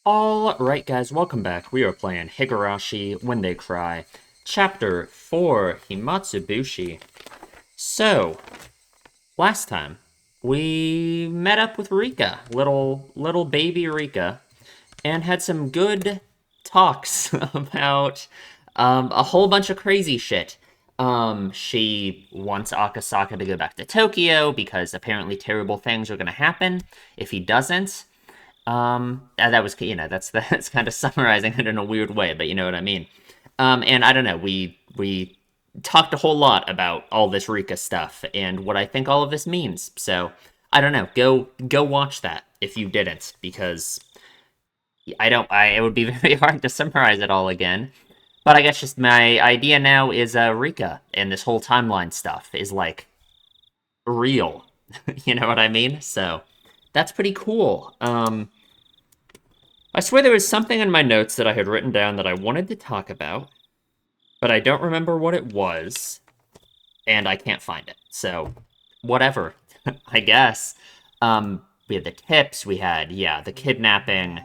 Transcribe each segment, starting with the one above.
Alright guys, welcome back. We are playing Higurashi When They Cry, Chapter 4, Himatsubushi. So, last time, we met up with Rika, little baby Rika, and had some good talks about a whole bunch of crazy shit. She wants Akasaka to go back to Tokyo because apparently terrible things are gonna happen if he doesn't. That was, that's kind of summarizing it in a weird way, but you know what I mean. And I don't know, we talked a whole lot about all this Rika stuff and what I think all of this means. So I don't know, go watch that if you didn't, because it would be very hard to summarize it all again. But I guess just my idea now is Rika and this whole timeline stuff is like real. You know what I mean? So that's pretty cool. I swear there was something in my notes that I had written down that I wanted to talk about, but I don't remember what it was, and I can't find it. So, whatever, I guess. We had the tips, we had, the kidnapping,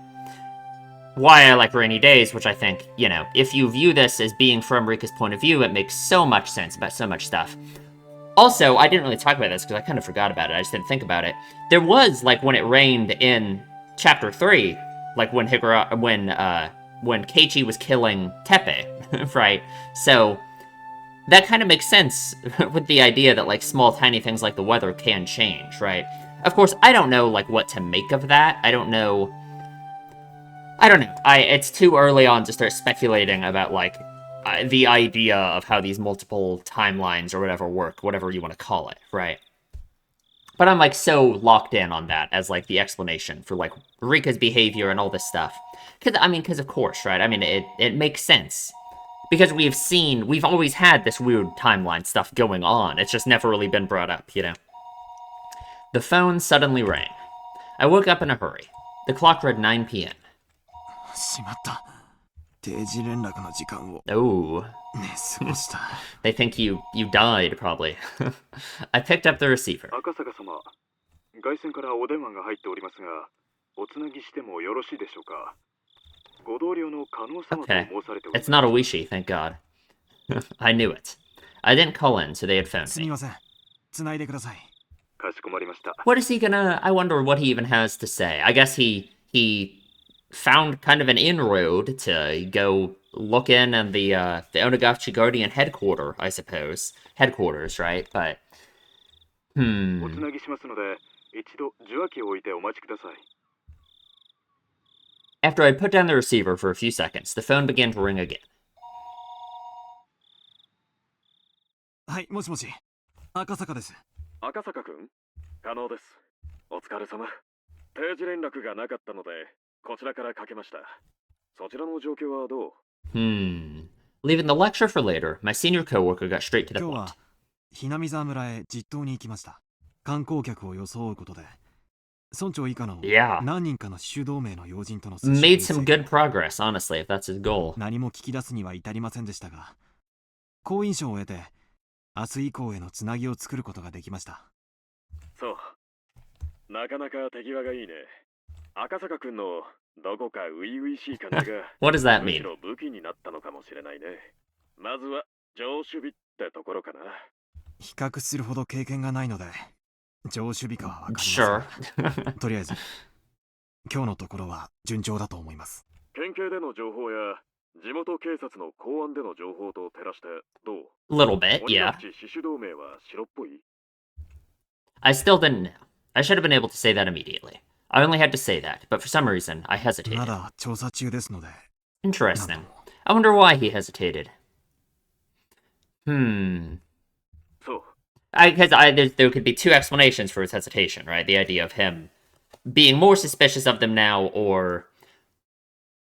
why I like Rainy Days, which I think, if you view this as being from Rika's point of view, it makes so much sense about so much stuff. Also, I didn't really talk about this because I kind of forgot about it. I just didn't think about it. There was, like, when it rained in Chapter 3, like when when Keiichi was killing Teppei, right? So that kind of makes sense with the idea that, like, small, tiny things like the weather can change, right? Of course, I don't know, like, what to make of that. I don't know. It's too early on to start speculating about, like, the idea of how these multiple timelines or whatever work, whatever you want to call it, right? But I'm, like, so locked in on that as, like, the explanation for, like, Rika's behavior and all this stuff. Because of course, right? I mean, it makes sense. Because we've always had this weird timeline stuff going on. It's just never really been brought up, you know? The phone suddenly rang. I woke up in a hurry. The clock read 9 p.m. しまった。定時連絡の時間を Oh. ね過ごした。They think you died, probably. I picked up the receiver. 赤坂様、外線からお電話が入っておりますが、おつなぎしてもよろしいでしょうか。ご同僚の加納様と Okay. 申されております。 It's not a Wishi, thank God. I knew it. I didn't call in, so they had phoned すみ me. ません。つないでください。かしこまりました。 What is he gonna... I wonder what he even has to say. I guess he found kind of an inroad to go look in on the Onagachi Guardian headquarters, right? But, おつなぎしますので、一度受話器を置いてお待ちください。 After I put down the receiver for a few seconds, the phone began to ring again. はい、もしもし。赤坂です。赤坂くん、加納です。お疲れ様。定時連絡がなかったので、こちらからかけました。そちらの状況はどう？ Leaving the lecture for later, my senior coworker got straight to the 今日 point. はひなみ沢村へ実棟に行きました。観光客を装うことで、村長以下の Yeah. 何人かの主同盟の要人との Made some good progress, honestly, if that's his goal. 何も聞き出すには至りませんでしたが、好印象を得て、明日以降へのつなぎを作ることができました。そう。なかなか手際がいいね。赤坂くんのどこか初々しい感じが What does that むし mean? ろ武器になったのかもしれないね。まずは上守備ってところかな。比較するほど経験がないので、上守備かは分かりません。 Sure. とりあえず、今日のところは順調だと思います。県警での情報や地元警察の公安での情報と照らしてどう？ Little bit, 鬼 yeah. ヶ死守同盟は白っぽい？ I still didn't know. I should have been able to say that immediately. I only had to say that, but for some reason, I ま hesitated. だ調査中ですので。 Interesting. I wonder why he hesitated. そう。 Because there could be two explanations for his hesitation, right? The idea of him being more suspicious of them now, or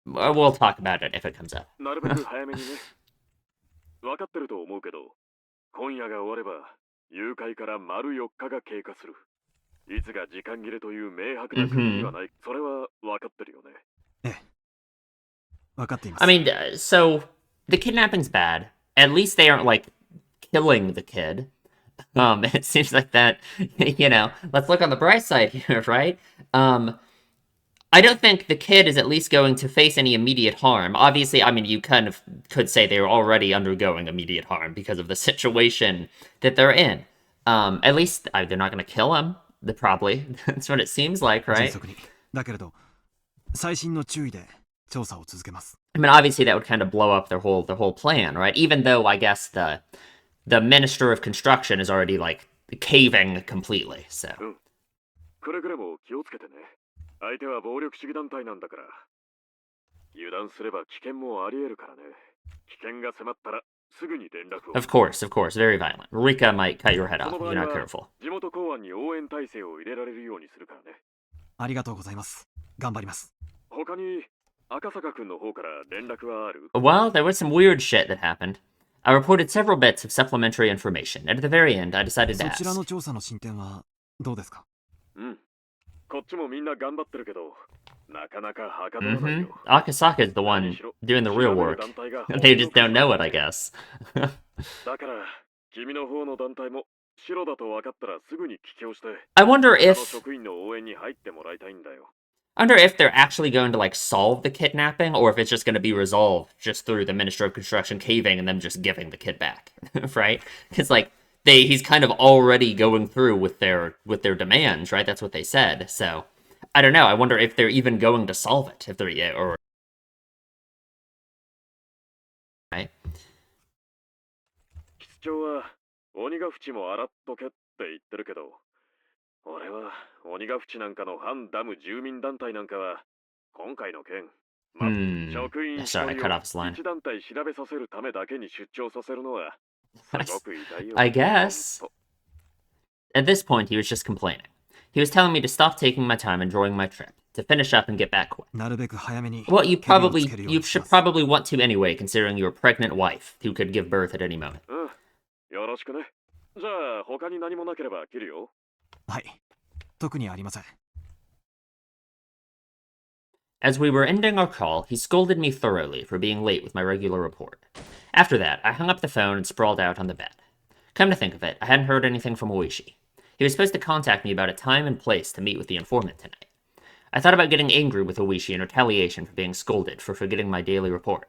we'll talk about it if it comes up. なるべく早めにね。分かってると思うけど、今夜が終われば誘拐から丸4日が経過する。いつが時間切れという明白な区切りはない。それは分かってるよね。ええ。分かっています。 I mean, so the kidnapping's bad. At least they aren't like killing the kid. It seems like that, let's look on the bright side here, right? I don't think the kid is at least going to face any immediate harm. Obviously, I mean, you kind of could say they're already undergoing immediate harm because of the situation that they're in. At least they're not going to kill him. Probably. That's what it seems like, 迅 right? 速に。だけれど、細心の注意で調査を続けます。I mean, obviously, that would kind of blow up their whole plan, right? Even though I guess the Minister of Construction is already like caving completely. So くれぐれも気をつけてね。相手は暴力主義団体なんだから。油断すれば危険もあり得るからね。危険が迫ったらすぐに連絡を。of course, very violent. Rika might cut your head off if you're not careful. 地元公安に応援体制を入れられるようにするからね。ありがとうございます。頑張ります。他に赤坂くんの方から連絡はある？ Well, there was some weird shit that happened. I reported several bits of supplementary information, and at the very end, I decided to そちら ask. の調査の進展はどうですか？うん。こっちもみんな頑張ってるけど、なかなかはかどらないよ。 Akasaka is the one doing the real work. They just don't know it, I guess. だから、君の方の団体も白だと分かったらすぐに帰郷して、 I wonder 他の if 職員の応援に入ってもらいたいんだよ。they're actually going to like solve the kidnapping, or if it's just going to be resolved just through the Minister of Construction caving and them just giving the kid back, right? Because like he's kind of already going through with their demands, right? That's what they said. So I don't know. I wonder if they're even going to solve it, if they're or right. 室長は鬼ヶ淵も洗っとけって言ってるけど、俺は鬼ヶ淵なんかの反ダム住民団体なんかは今回の件、まず職員一人 Sorry, I cut off his を line. 一団体調べさせるためだけに出張させるのはすごく痛いよ。 I guess. At this point, he was just complaining. He was telling me to stop taking my time enjoying my trip, to finish up and get back quick. なるべく早めに。 Well, you ケビンをつけるよう you にし should ます。 probably want to anyway, considering your pregnant wife who could give birth at any moment. うん、よろしくね。じゃあ他に何もなければ切るよ。はい。特にありません。As we were ending our call, he scolded me thoroughly for being late with my regular report. After that, I hung up the phone and sprawled out on the bed. Come to think of it, I hadn't heard anything from Oishi. He was supposed to contact me about a time and place to meet with the informant tonight. I thought about getting angry with Oishi in retaliation for being scolded for forgetting my daily report.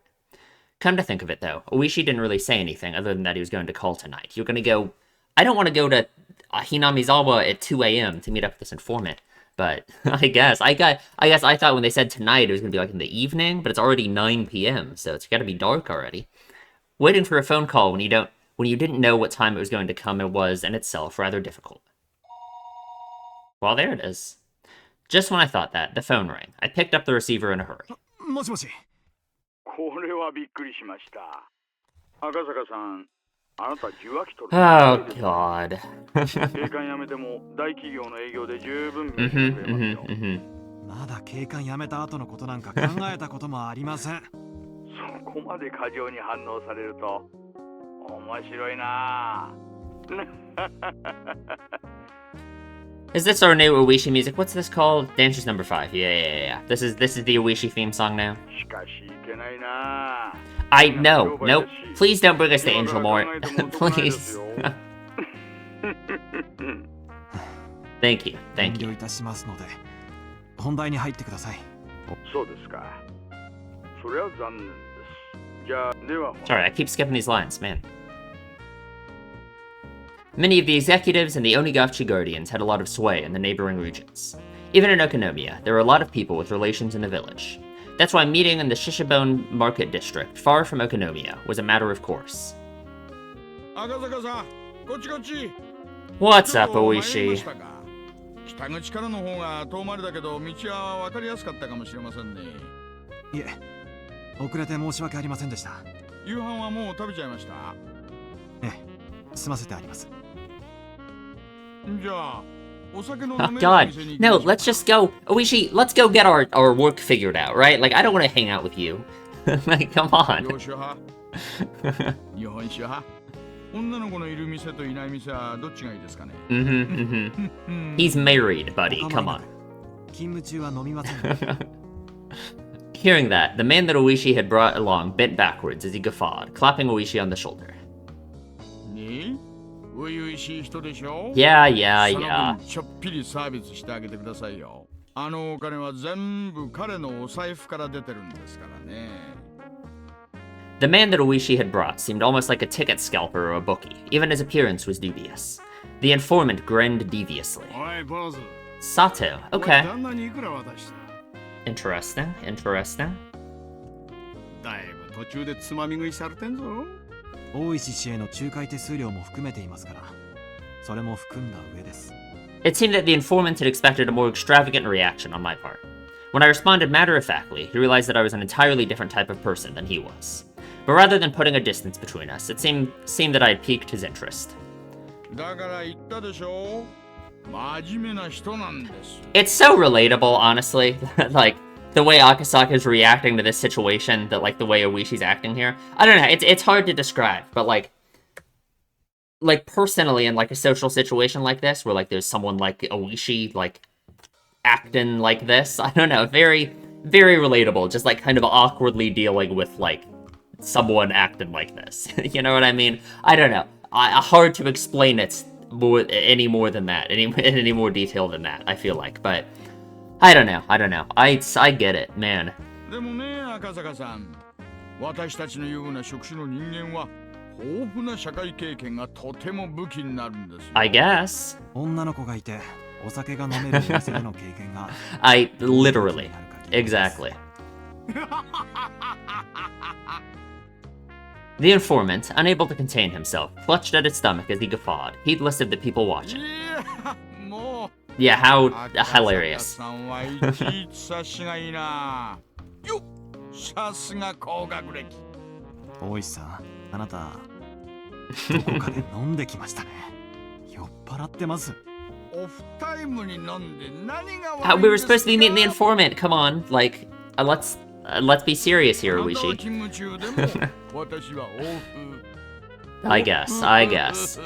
Come to think of it, though, Oishi didn't really say anything other than that he was going to call tonight. You're going to go... I don't want to go to Hinamizawa at 2 a.m. to meet up with this informant. But I guess I thought when they said tonight it was gonna be like in the evening, but it's already 9 p.m. so it's gotta be dark already. Waiting for a phone call when you didn't know what time it was going to come was in itself rather difficult. Well, there it is. Just when I thought that, the phone rang. I picked up the receiver in a hurry. もしもし。これはびっくりしました。赤坂さん、あなた受話器取る。 Oh God. 警官辞めても大企業の営業で十分見てくれますよ。まだ警官辞めた後のことなんか考えたこともありません。そこまで過剰に反応されると面白いな。Is this our new Oishi music? What's this called? Dancers number 5. Yeah. This is the Oishi theme song now. しかしいけないな。 Nope. Please don't bring us to Angel more. Please. Thank you. 遠慮いたしますので、本題に入ってください。そうですか。それは残念です。じゃあでは。 Sorry, I keep skipping these lines, man. Many of the executives and the Onigachi Guardians had a lot of sway in the neighboring regions. Even in Okonomiya, there were a lot of people with relations in the village. That's why meeting in the Shishibone Market District, far from Okonomiya, was a matter of course. What's up, Oishi? 北口からの方が遠回りだけど道は分かりやすかったかもしれませんね。いえ、遅れて申し訳ありませんでした。夕飯はもう食べちゃいました。ええ、済ませてあります。じゃあ、お酒の Oh 飲める God, 店に行き no! ましょうか。 Let's just go, Oishi. Let's go get our work figured out, right? Like I don't want to hang out with you. Like come on. 洋酒派日本酒派女の子のいる店といない店はどっちがいいですかね。 He's married, buddy. Come on. 勤務中は飲みません。Hearing that, the man that Oishi had brought along bent backwards as he guffawed, clapping Oishi on the shoulder. ねえ、初々しい人でしょ。 Yeah. その分ちょっぴりサービスしてあげてくださいよ。あのお金は全部彼のお財布から出てるんですからね。The man that Oishi had brought seemed almost like a ticket scalper or a bookie. Even his appearance was dubious. The informant grinned deviously. おい、坊主。 Sato, おい okay. 旦那にいくら渡した？ Interesting, interesting. だいぶ途中でつまみ食いされてんぞ。大石氏への仲介手数料も含めていますから、それも含んだ上です。It seemed that the informant had expected a more extravagant reaction on my part. When I responded matter-of-factly, he realized that I was an entirely different type of person than he was. But rather than putting a distance between us, it seemed that I had piqued his interest. だから言ったでしょ。真面目な人なんです。 It's so relatable, honestly. Like, the way Akasaka is reacting to this situation, that like the way Oishi's acting here. I don't know, it's hard to describe, but like personally in like a social situation like this, where like there's someone like Oishi, like, acting like this, I don't know, very, very relatable, just like kind of awkwardly dealing with like someone acting like this. You know what I mean? I don't know. Hard to explain it any more than that, any more detail than that, I feel like, but I don't know. I get it, man. でもね、赤坂さん。私たちのような職種の人間は豊富な社会経験がとても武器になるんですよ。 I guess. 女の子がいて、お酒が飲める店での経験が。literally. Exactly. The informant, unable to contain himself, clutched at his stomach as he guffawed, heedless of the people watching. いや、もう。 Yeah, how 赤坂 hilarious. さんはいちいち察しがいいな。よっ、さすが高学歴。大石さん、あなた、どこかで飲んできましたね。酔っ払ってます。オフタイムに飲んで何が悪いんですか？ We were supposed to be meeting the informant. Come on, like, let's be serious here, あなたは Oishi. 勤務中でも私はオフ。I guess.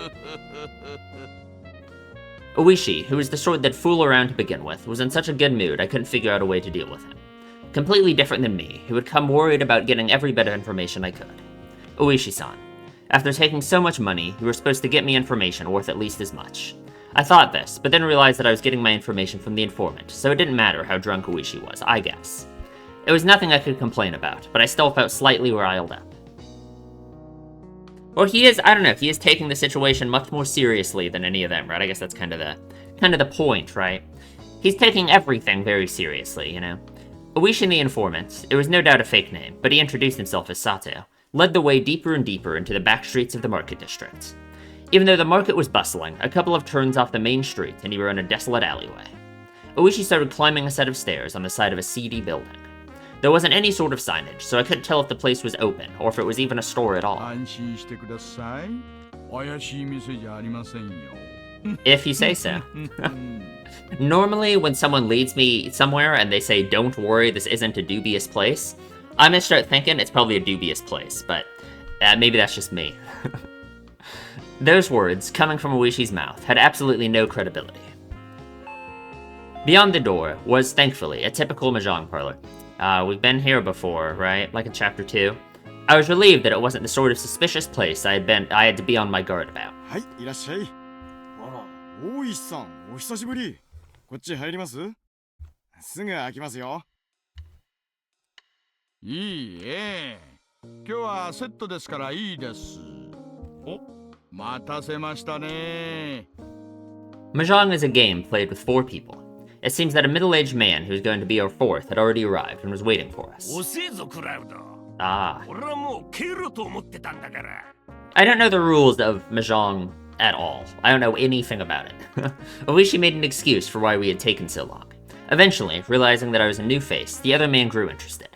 Oishi, who was the sort that'd fool around to begin with, was in such a good mood I couldn't figure out a way to deal with him. Completely different than me, who would come worried about getting every bit of information I could. Oishi-san, after taking so much money, you were supposed to get me information worth at least as much. I thought this, but then realized that I was getting my information from the informant, so it didn't matter how drunk Oishi was, I guess. It was nothing I could complain about, but I still felt slightly riled up. Well, he is taking the situation much more seriously than any of them, right? I guess that's kind of the point, right? He's taking everything very seriously, you know? Oishi the informant, it was no doubt a fake name, but he introduced himself as Sato, led the way deeper and deeper into the back streets of the market district. Even though the market was bustling, a couple of turns off the main street and you were in a desolate alleyway. Oishi started climbing a set of stairs on the side of a seedy building. There wasn't any sort of signage, so I couldn't tell if the place was open, or if it was even a store at all. 安心してください。怪しい店じゃありませんよ。 If you say so. Normally, when someone leads me somewhere and they say, don't worry, this isn't a dubious place, I'm gonna start thinking it's probably a dubious place, but maybe that's just me. Those words, coming from Oishi's mouth, had absolutely no credibility. Beyond the door was, thankfully, a typical mahjong parlor. We've been here before, right? Like in Chapter 2. I was relieved that it wasn't the sort of suspicious place I had to be on my guard about. はい、いらっしゃい。あら、大石さん、お久しぶり。こっち入ります？すぐ開きますよ。いいえ。今日はセットですからいいです。お、待たせましたね。 Mahjong is a game played with 4 people. It seems that a middle-aged man who's going to be our 4th had already arrived and was waiting for us. 遅えぞクラウド。 Ah. 俺はもう蹴ると思ってたんだから。 I don't know the rules of Mahjong at all. I don't know anything about it. Oishi made an excuse for why we had taken so long. Eventually, realizing that I was a new face, the other man grew interested.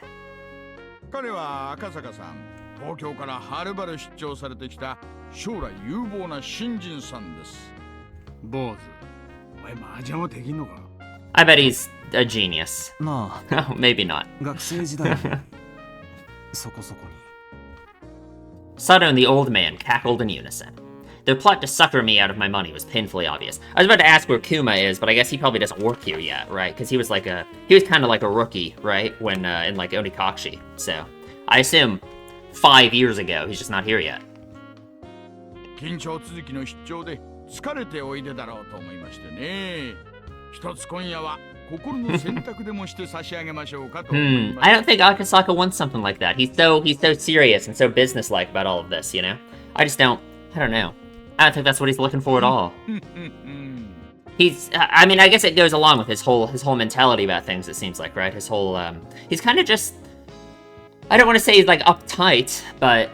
彼は赤坂さん。東京からはるばる出張されてきた将来有望な新人さんです。坊主、お前麻雀はできんのか？ I bet he's a genius. まあ、 Maybe not. 学生時代にそこそこに。 Sato and the old man cackled in unison. Their plot to sucker me out of my money was painfully obvious. I was about to ask where Kuma is, but I guess he probably doesn't work here yet, right? Because he was kind of like a rookie, right? When in like Onikakushi. So I assume 5 years ago, he's just not here yet. 緊張続きの出張で疲れておいでだろうと思いましてね。一つ今夜は心の選択でもして差し上げましょうかと思いま I す。 don't think Akasaka wants something like that. He's so serious and so businesslike about all of this, you know? I don't know. I don't think that's what he's looking for at all. I mean, I guess it goes along with his whole mentality about things, it seems like, right? His whole, he's kind of just, I don't want to say he's, like, uptight, but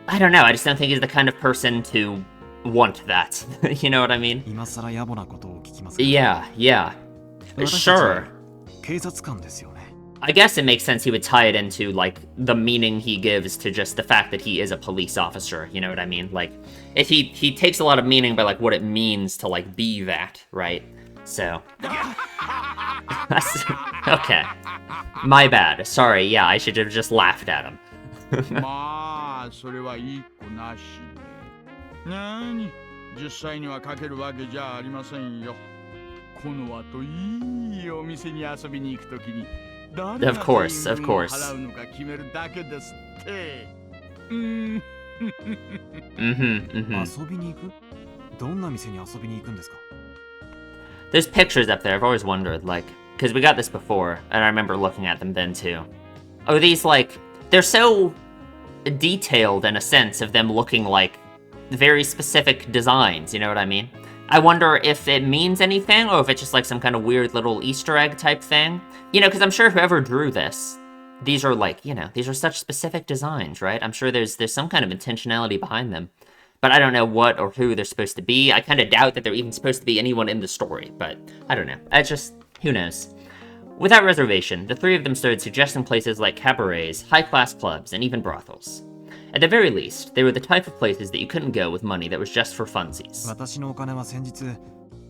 I don't know, I just don't think he's the kind of person to want that. You know what I mean? 今更野暮なことを聞きますが Yeah. 私たち Sure. 警察官ですよね。 I guess it makes sense he would tie it into, like, the meaning he gives to just the fact that he is a police officer, you know what I mean? Like, if he takes a lot of meaning by, like, what it means to, like, be that, right? So... okay. My bad. Sorry, yeah, I should have just laughed at him. まあそれは一個なしで。なーに、実際にはかけるわけじゃありませんよ。この後いいお店に遊びに行くときに誰が Of course, 全 of 部を course. 払うのか決めるだけですって。Mm-hmm. 遊びに行く？どんな店に遊びに行くんですか？ There's pictures up there, I've always wondered, like, because we got this before, and I remember looking at them then too. Oh, these, like, they're so detailed in a sense of them looking like very specific designs, you know what I mean? I wonder if it means anything, or if it's just like some kind of weird little Easter egg type thing. You know, because I'm sure whoever drew this, these are like, you know, these are such specific designs, right? I'm sure there's some kind of intentionality behind them. But I don't know what or who they're supposed to be. I kind of doubt that they're even supposed to be anyone in the story, but I don't know. I just, who knows? Without reservation, the three of them started suggesting places like cabarets, high-class clubs, and even brothels. At the very least, they were the type of places that you couldn't go with money that was just for funsies. 私のお金は先日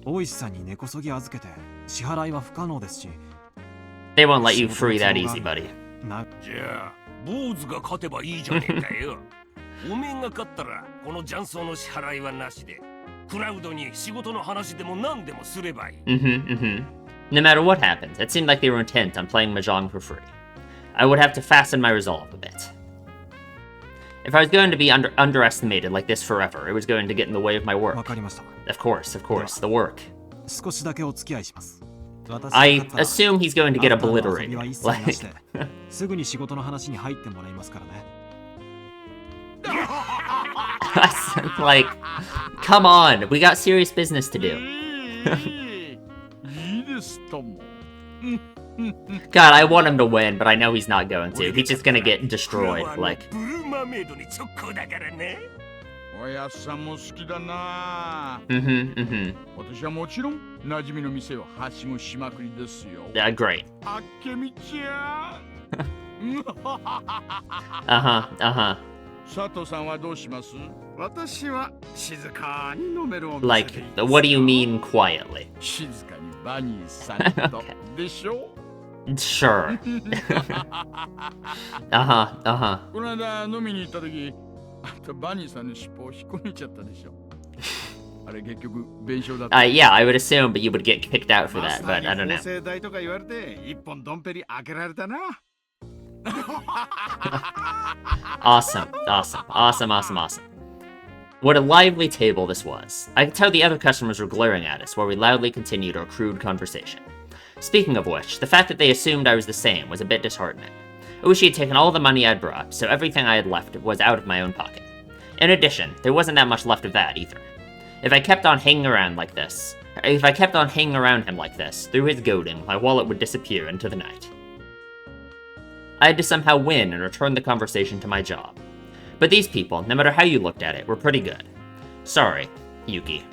大石さんに根こそぎ預けて支払いは不可能ですし They won't let you free that easy, buddy. なじゃあ坊主が勝てばいいじゃねえかよ。おめえが勝ったらこの雀荘の支払いはなしでクラウドに仕事の話でも何でもすればいい。No matter what happened, it seemed like they were intent on playing Mahjong for free. I would have to fasten my resolve a bit. If I was going to be underestimated like this forever, it was going to get in the way of my わ work. かりました Of course, the work. 少しだけお付き合いします私 I が勝ったら assume he's going to get あなたの遊 obliterated. びは一切なし Like, ですぐに仕事の話に入ってもらいますからね like, come on, we got serious business to do. いいですとも。 God, I want him to win, but I know he's not going to. He's just gonna get destroyed. Like, ブルーマーメイドに直行だからね。おやっさんも好きだな。 mm-hmm. 私はもちろん馴染みの店をはしごしまくりですよ。 Great. あっけみちゃん。 Uh-huh. 佐藤さんはどうします？私は静かに飲めるお店 Like, でいいですよ what do you mean quietly? 静かにバニーさんとでしょ Sure. Uh-huh. この間飲みに行った時、あんたバニーさんの尻尾を引っこ抜いちゃったでしょあれ結局弁償だった。 Yeah, I would assume, but you would get kicked out for that, but I don't know. 構成代とか言われて一本ドンペリ開けられたな。 Awesome. What a lively table this was. I could tell the other customers were glaring at us while we loudly continued our crude conversation. Speaking of which, the fact that they assumed I was the same was a bit disheartening. Uchi had taken all the money I'd brought, so everything I had left was out of my own pocket. In addition, there wasn't that much left of that either. If I kept on hanging around him like this, through his goading, my wallet would disappear into the night. I had to somehow win and return the conversation to my job. But these people, no matter how you looked at it, were pretty good. Sorry, Yuki.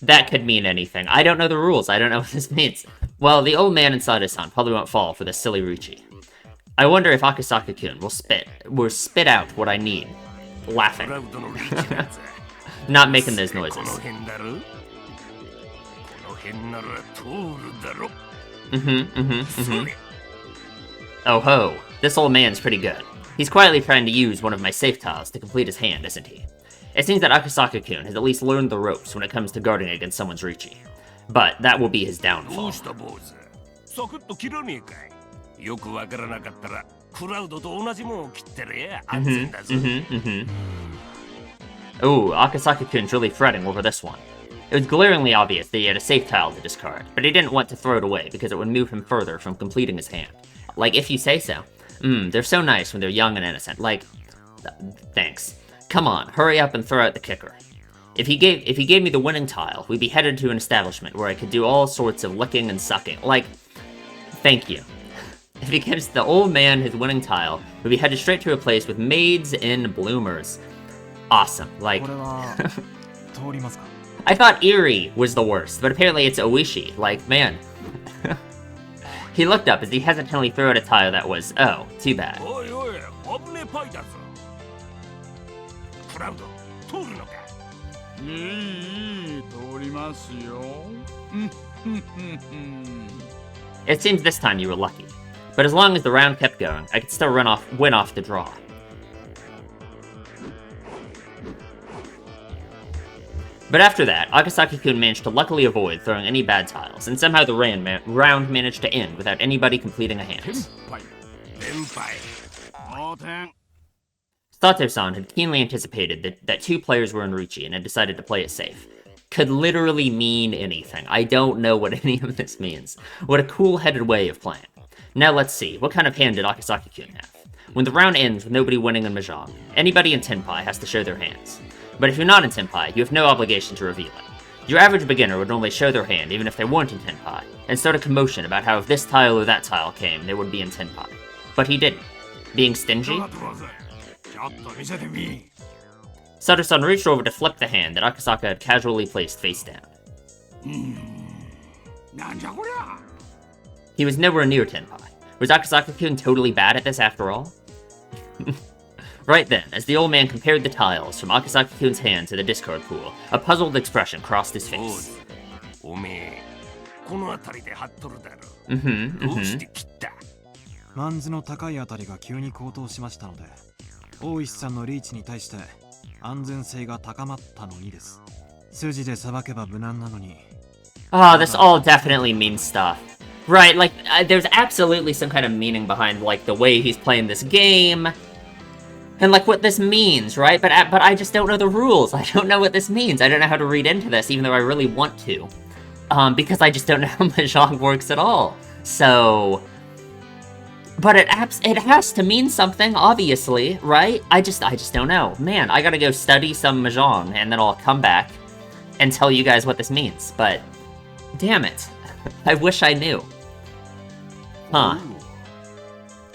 That could mean anything. I don't know the rules. I don't know what this means. Well, the old man inside his son probably won't fall for this silly Ruchi. I wonder if Akasaka-kun will spit out what I need. Laughing. クラウドのリーチだぜ。 Not making those こ noises. の辺だろ。この辺なら通るだろ。 それ。 Oh ho, this old man's pretty good. He's quietly trying to use one of my safe tiles to complete his hand, isn't he? It seems that Akasaka-kun has at least learned the ropes when it comes to guarding against someone's Riichi. But that will be his ど downfall. うした坊主。サクッと切らねえかい。よくわからなかったらクラウドと同じもんを切ってりゃ安全だぞ。Ooh, Akasaka-kun's really fretting over this one. It was glaringly obvious that he had a safe tile to discard, but he didn't want to throw it away because it would move him further from completing his hand. Like, if you say so. They're so nice when they're young and innocent. Like, thanks. Come on, hurry up and throw out the kicker. If he gave me the winning tile, we'd be headed to an establishment where I could do all sorts of licking and sucking. Like, thank you. If he gives the old man his winning tile, we'd be headed straight to a place with maids in bloomers. Awesome. Like, これは通りますか？ I thought Erie was the worst, but apparently it's Oishi. Like, man. He looked up as he hesitantly threw out a tile that was, oh, too bad. おいおい、危ねえパイだぞ。クラウド、通るのか。いい、通りますよ。It seems this time you were lucky. But as long as the round kept going, I could still win off the draw. But after that, Akasaki-kun managed to luckily avoid throwing any bad tiles, and somehow the round managed to end without anybody completing a hand. 連敗。同点。 Sato-san had keenly anticipated that two players were in Riichi and had decided to play it safe. Could literally mean anything. I don't know what any of this means. What a cool-headed way of playing. Now let's see, what kind of hand did Akasaki-kun have? When the round ends with nobody winning in Mahjong, anybody in Tenpai has to show their hands. But if you're not in Tenpai, you have no obligation to reveal it. Your average beginner would only show their hand even if they weren't in Tenpai, and start a commotion about how if this tile or that tile came, they would be in Tenpai. But he didn't. Being stingy? ちょっと見せてみ。 Sato-san reached over to flip the hand that Akasaka had casually placed face down. なんじゃこりゃ。 He was nowhere near Tenpai. Was Akasaka-kun totally bad at this after all? Right then, as the old man compared the tiles from Akasaki-kun's hand to the discard pool, a puzzled expression crossed his 坊 face. 主、おめえ、この辺りで張っとるだろ。 Mm-hmm, どうし mm-hmm. て切った？マンズの高いあたりが急に高騰しましたので、大石さんのリーチに対して安全性が高まったのにです。筋でさばけば無難なのに。Ah, this all definitely means stuff. Right, like, there's absolutely some kind of meaning behind, like, the way he's playing this game. And, like, what this means, right? But I just don't know the rules. I don't know what this means. I don't know how to read into this, even though I really want to. Because I just don't know how Mahjong works at all. So... But it has to mean something, obviously, right? I just don't know. Man, I gotta go study some Mahjong, and then I'll come back and tell you guys what this means. But, damn it. I wish I knew. Huh.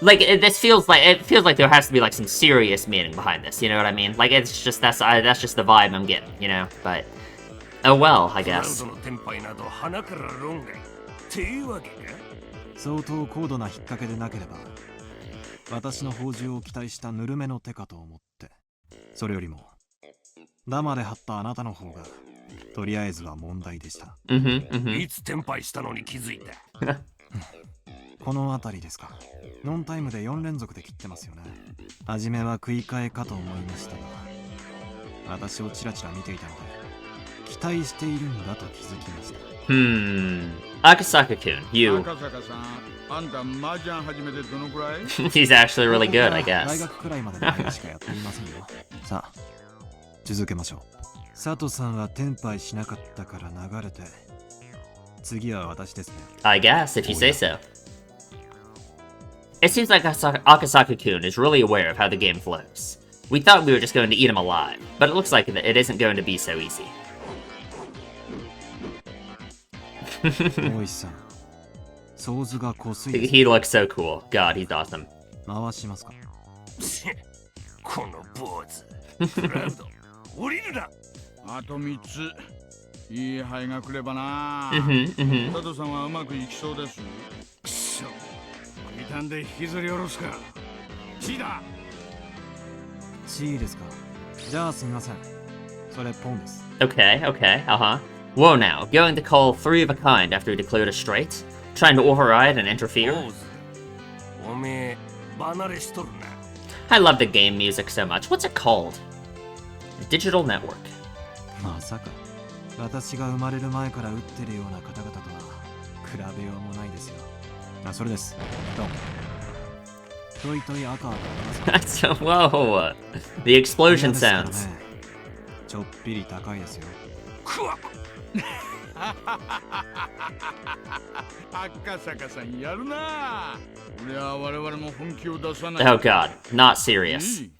Like, this feels like there has to be, like, some serious meaning behind this, you know what I mean? Like, it's just, that's just the vibe I'm getting, you know? But, oh well, I クラウ guess. ドのテンパイなど鼻から論外。っていうわけか。相当高度な引っ掛けでなければ、私の宝珠を期待したぬるめの手かと思って。それよりも、ダマで張ったあなたの方が、とりあえずは問題でした。Mm-hmm, mm-hmm. いつテンパイしたのに気づいた。この辺りですか。ノンタイムで4連続で切ってますよね。初めは食い替えかと思いましたが、私をチラチラ見ていたので、期待しているんだと気づきました。Akasaka-kun, you... 赤坂さん、あんた麻雀始めてどのくらい？ He's actually really good, I 大 guess. 学くらいまでの間しかやっていませんよ。さあ、続けましょう。佐藤さんはテンパイしなかったから流れて、次は私ですね。I guess, if you say so. It seems like Akasaka-kun is really aware of how the game flows. We thought we were just going to eat him alive, but it looks like it isn't going to be so easy. 大石さん、想図が濃すぎ He looks so cool. God, he's awesome. 回しますか。この坊主。クラウド、降りるな。あと3つ。いい牌が来ればな。 Mm-hmm, mm-hmm. 佐藤さんはうまくいきそうです。くそ。見たんで引きずり下ろすか。チーだ。チーですか。じゃあすみません。それポンです。Okay, okay, uh-huh. Whoa now, going to call 3 of a kind after he declared a straight? Trying to override and interfere? 坊主、おめえ、離れしとるな。I love the game music so much. What's it called? Digital Network. まさか、私が生まれる前から打ってるような方々とは比べようもないですよ。あ、それです。どうも。トイトイ赤赤 Whoa! The explosion sounds. ちょっぴり高いですよ。くわ赤坂さんやるな。俺は我々も本気を出さない。 Oh god, not serious.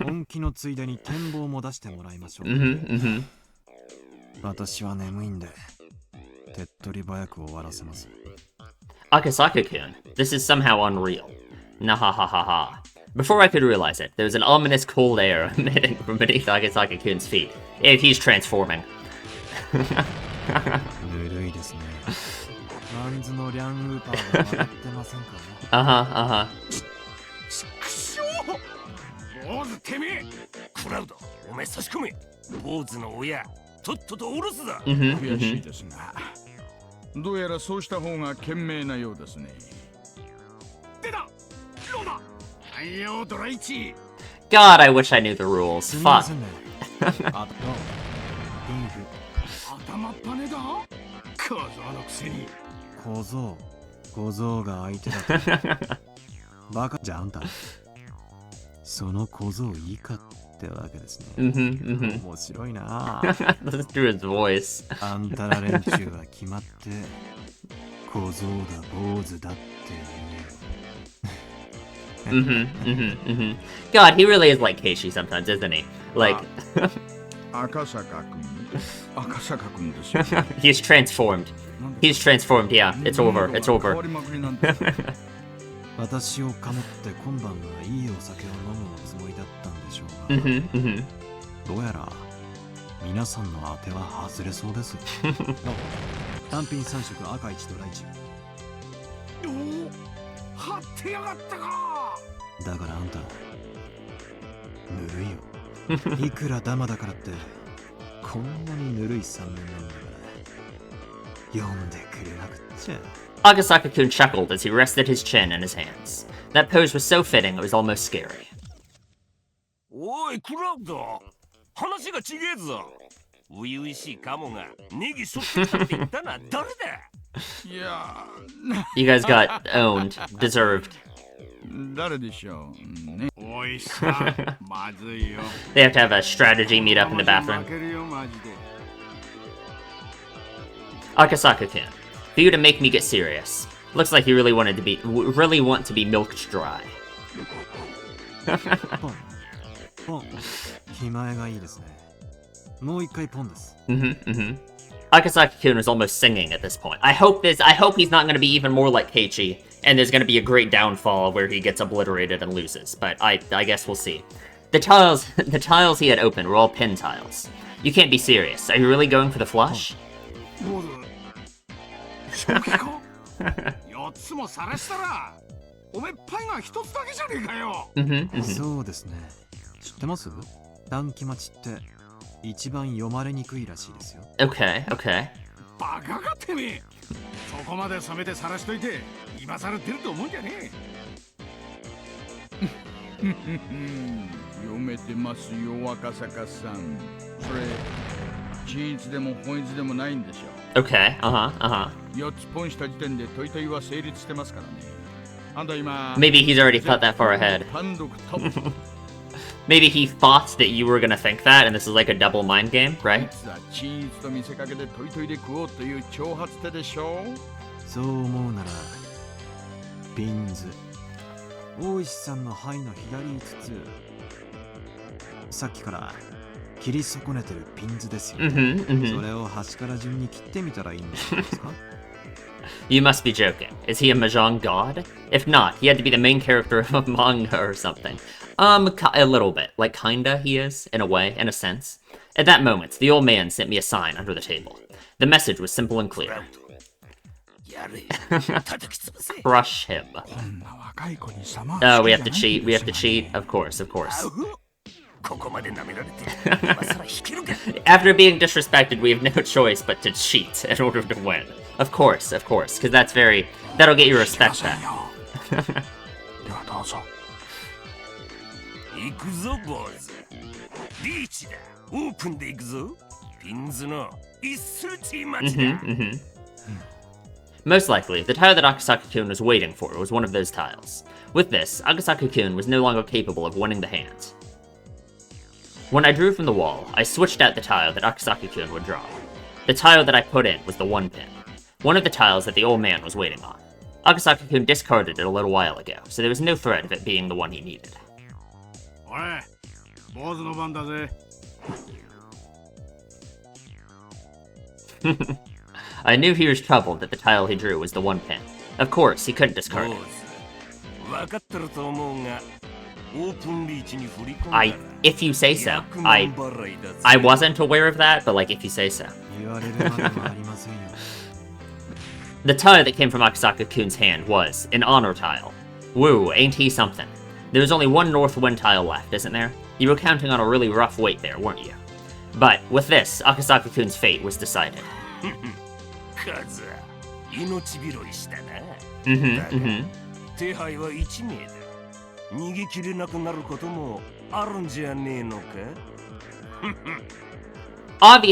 本気のついでに展望も出してもらいましょう。私は眠いんで、手っ取り早く終わらせます。Akasaka-kun, this is somehow unreal. Nahahaha. Before I could realize it, there was an ominous cold air emitting from beneath Akasaka-kun's feet. If he's transforming. ぬるいですね。マンズのリャンウーパーが笑ってませんかね。Uh-huh. 坊主てめえ。クラウド、お前差し込め。坊主の親、とっととおろすだ。悔しいですが、どうやらそうした方が賢明なようですね。出た。ローだ。はいよドライチ。 God, I wish I knew the rules. すみま Fuck. せんね。あと、ピンク。頭っぱねだ。小僧のくせに。小僧が相手だと。バカじゃあんた。その小僧以下ってわけですね。面白いな。 Listen to his voice. あんたら連中は決まって小僧だ坊主だって言う。God, he really is like Keishi sometimes, isn't he? Like, 赤坂君ですよ。 he's transformed. He's transformed, yeah. It's over. It's 変 over. わりまくりなんだ。私をかもって今晩はいいお酒を飲むおつもりだったんでしょうが、どうやら皆さんの当ては外れそうです。単品3色赤1ドラ1。おお、張ってやがったか。だからあんたぬるいよ。いくらダマだからってこんなにぬるい3年なんだから読んでくれなくっちゃ。Agasaka-kun chuckled as he rested his chin in his hands. That pose was so fitting it was almost scary. おいクラウド、話がちげえぞ。初々しいカモがネギそってきたって言ったのは誰だ。いや、 You guys got owned. Deserved. 誰でしょうね。おいさ、まずいよ。 They have to have a strategy meet up in the bathroom. 負けるよマジで。 Akasaka-kun, for you to make me get serious. Looks like you really want to be milked dry. ポン。気前がいいですね。もう一回ポンです。Akasaka-kun is almost singing at this point. I hope he's not going to be even more like Keiichi, and there's going to be a great downfall where he gets obliterated and loses. But I guess we'll see. The tiles he had opened were all pin tiles. You can't be serious. Are you really going for the flush? 坊主。正気か。4つも晒したら、おめえパイが1つだけじゃねえかよ。そうですね。知ってます？短期待ちって一番読まれにくいらしいですよ。Okay. バカかてめえ。そこまで染めて晒しといて今更出ると思うんじゃねえ。読めてますよ赤坂さん。それ均一でも本一でもないんでしょ。 Okay. 4つポンした時点でトイトイは成立してますからね。あんた今 Maybe he's already thought that far ahead. 単独トップ。 Maybe he thought that you were gonna think that, and this is like a double mind game, right? 均一と見せかけでトイトイで食おうという挑発手でしょ。そう思うならピンズ大石さんの牌の左5つさっきから切り損ねてるピンズですよ、それを端から順に切ってみたらいいんですか？ You must be joking. Is he a mahjong god? If not, he had to be the main character of a manga or something. A little bit. Like, kinda he is, in a way, in a sense. At that moment, the old man sent me a sign under the table. The message was simple and clear. Crush him. Oh, we have to cheat. We have to cheat. Of course. After being disrespected, we have no choice but to cheat in order to win. Of course, because that'll get your respect back. 行くぞ坊主。リーチだ。オープンで行くぞ。ピンズの一数値待ちだ。Most likely, the tile that Akasaka-kun was waiting for was one of those tiles. With this, Akasaka-kun was no longer capable of winning the hand. When I drew from the wall, I switched out the tile that Akasaka-kun would draw. The tile that I put in was the 1 pin, one of the tiles that the old man was waiting on. Akasaka-kun discarded it a little while ago, so there was no threat of it being the one he needed. I knew he was troubled that the tile he drew was the 1 pin. Of course, he couldn't discard it. If you say so. I wasn't aware of that, but like, if you say so. The tile that came from Akasaka-kun's hand was an honor tile. Woo, ain't he something. There was only one north wind tile left, isn't there? You were counting on a really rough wait there, weren't you? But with this, Akasaka-kun's fate was decided.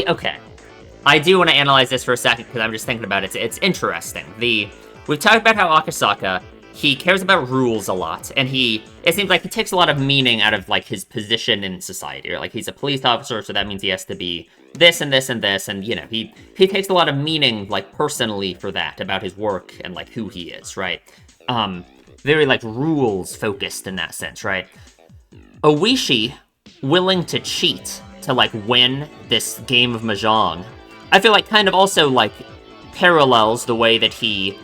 Okay. I do want to analyze this for a second because I'm just thinking about it. It's interesting. We've talked about how Akasaka, he cares about rules a lot, and it seems like he takes a lot of meaning out of like his position in society. Or, like, he's a police officer, so that means he has to be this and this and this, and you know, he takes a lot of meaning like personally for that about his work and like who he is, right? Very like rules focused in that sense, right? Oishi willing to cheat to like win this game of mahjong, I feel like kind of also like parallels the way that he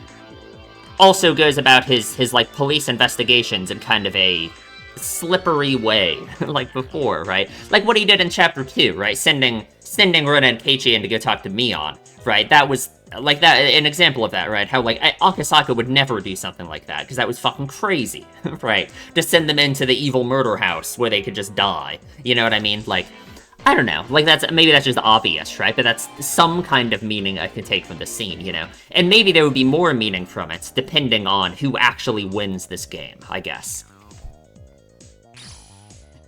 also goes about his like police investigations in kind of a slippery way, like before, right? Like what he did in chapter 2, right? Sending Runa and Keiichi in to go talk to Mion, right? That was like that an example of that, right? How like Akasaka would never do something like that because that was fucking crazy, right? To send them into the evil murder house where they could just die. You know what I mean? Like, I don't know. Like maybe that's just obvious, right? But that's some kind of meaning I could take from the scene, you know? And maybe there would be more meaning from it depending on who actually wins this game, I guess.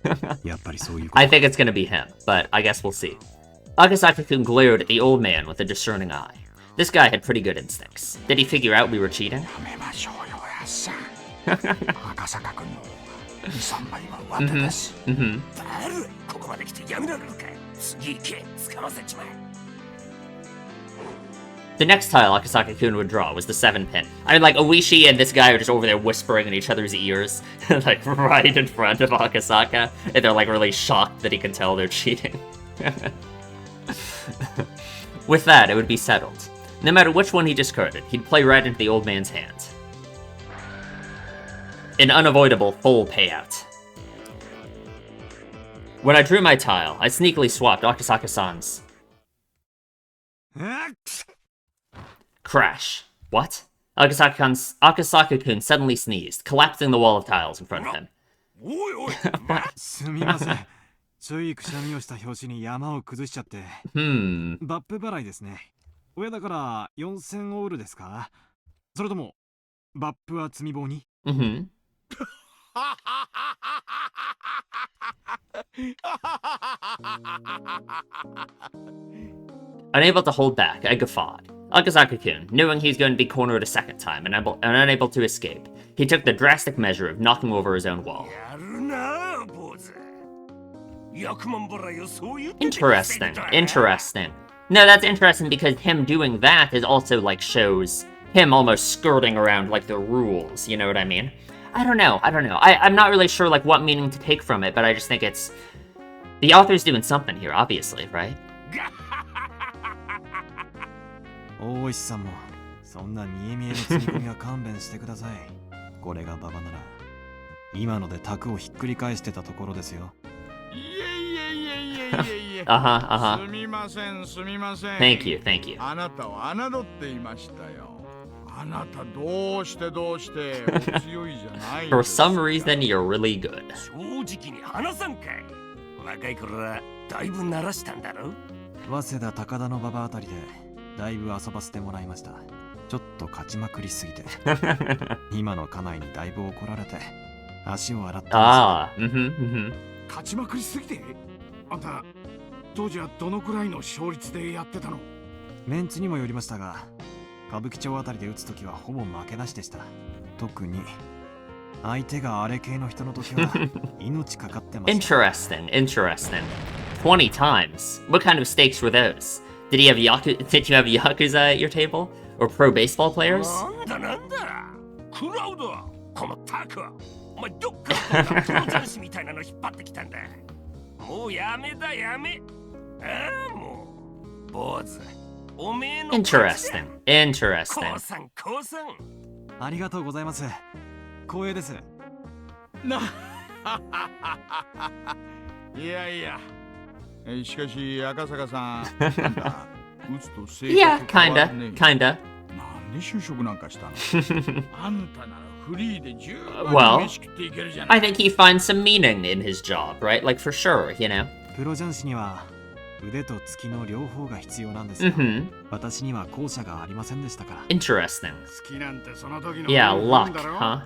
I think it's gonna be him, but I guess we'll see. Akasaka-kun glared at the old man with a discerning eye. This guy had pretty good instincts. Did he figure out we were cheating? The next tile Akasaka-kun would draw was the 7 pin. I mean, like, Oishi and this guy are just over there whispering in each other's ears, like, right in front of Akasaka, and they're, like, really shocked that he can tell they're cheating. With that, it would be settled. No matter which one he discarded, he'd play right into the old man's hands. An unavoidable full payout. When I drew my tile, I sneakily swapped Akasaka-san's. Crash. What? Akasaka-kun suddenly sneezed, collapsing the wall of tiles in front of him. What? すみません。ちょいくしゃみをした拍子に山を崩しちゃって。バップ払いですね。親だから4000オールですか？それともバップは積み棒に？ Unable to hold back, I guffawed. Akasaka-kun, knowing he was going to be cornered a second time and unable to escape, he took the drastic measure of knocking over his own wall. Interesting. No, that's interesting because him doing that is also, like, shows him almost skirting around, like, the rules, you know what I mean? I don't know. I'm not really sure, like, what meaning to take from it, but I just think it's... The author's doing something here, obviously, right? 大石さんもそんな見え見えの積み込みは勘弁してください。これがババなら今ので卓をひっくり返してたところですよ。いえ。すみません。Thank you. あなたを侮っていましたよ。あなたどうしてお強いじゃないですか。For some reason, you're really good. 正直に話さんかい。若い頃はだいぶ慣らしたんだろ。早稲田高田の馬場あたりでだいぶ遊ばせてもらいました。ちょっと勝ちまくりすぎて今の家内にだいぶ怒られて足を洗ってます。勝ちまくりすぎて？あんた当時はどのくらいの勝率でやってたの？メンツにもよりましたが、歌舞伎町あたりで打つときはほぼ負けなしでした。特に相手があれ系の人の時は命かかってました。 Interesting, interesting. 20 times. What kind of stakes were those? Did you have Yakuza at your table? Or pro baseball players? なんだクラウドこのタクお前どっからこんなプロ雀士みたいなの引っ張ってきたんだもうやめだやめああもう坊主おめえの Interesting, interesting. 降参降参ありがとうございます。光栄です。いやいやしかし赤坂さん打つと性 Yeah, 格変わ kinda, るね kinda. なんで就職なんかしたのあんたならフリーで十分 Well, に飯食っていけるじゃな I い think he finds some meaning in his job, right? Like, for sure, you know? プロ雀士には腕と突きの両方が必要なんですよ。Mm-hmm. 私には後者がありませんでしたから。 Interesting. 好きなんてその時の Yeah, もん luck, だろ huh?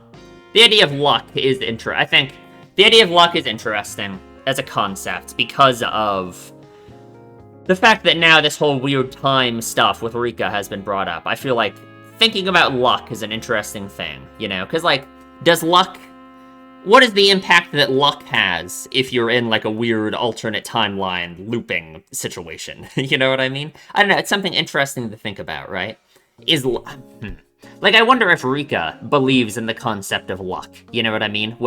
The idea of luck is I think the idea of luck is interesting as a concept because of the fact that now this whole weird time stuff with Rika has been brought up. I feel like thinking about luck is an interesting thing, you know? Because, like, what is the impact that luck has if you're in, like, a weird alternate timeline looping situation? You know what I mean? I don't know, it's something interesting to think about, right? Like, I wonder if Rika believes in the concept of luck, you know what I mean?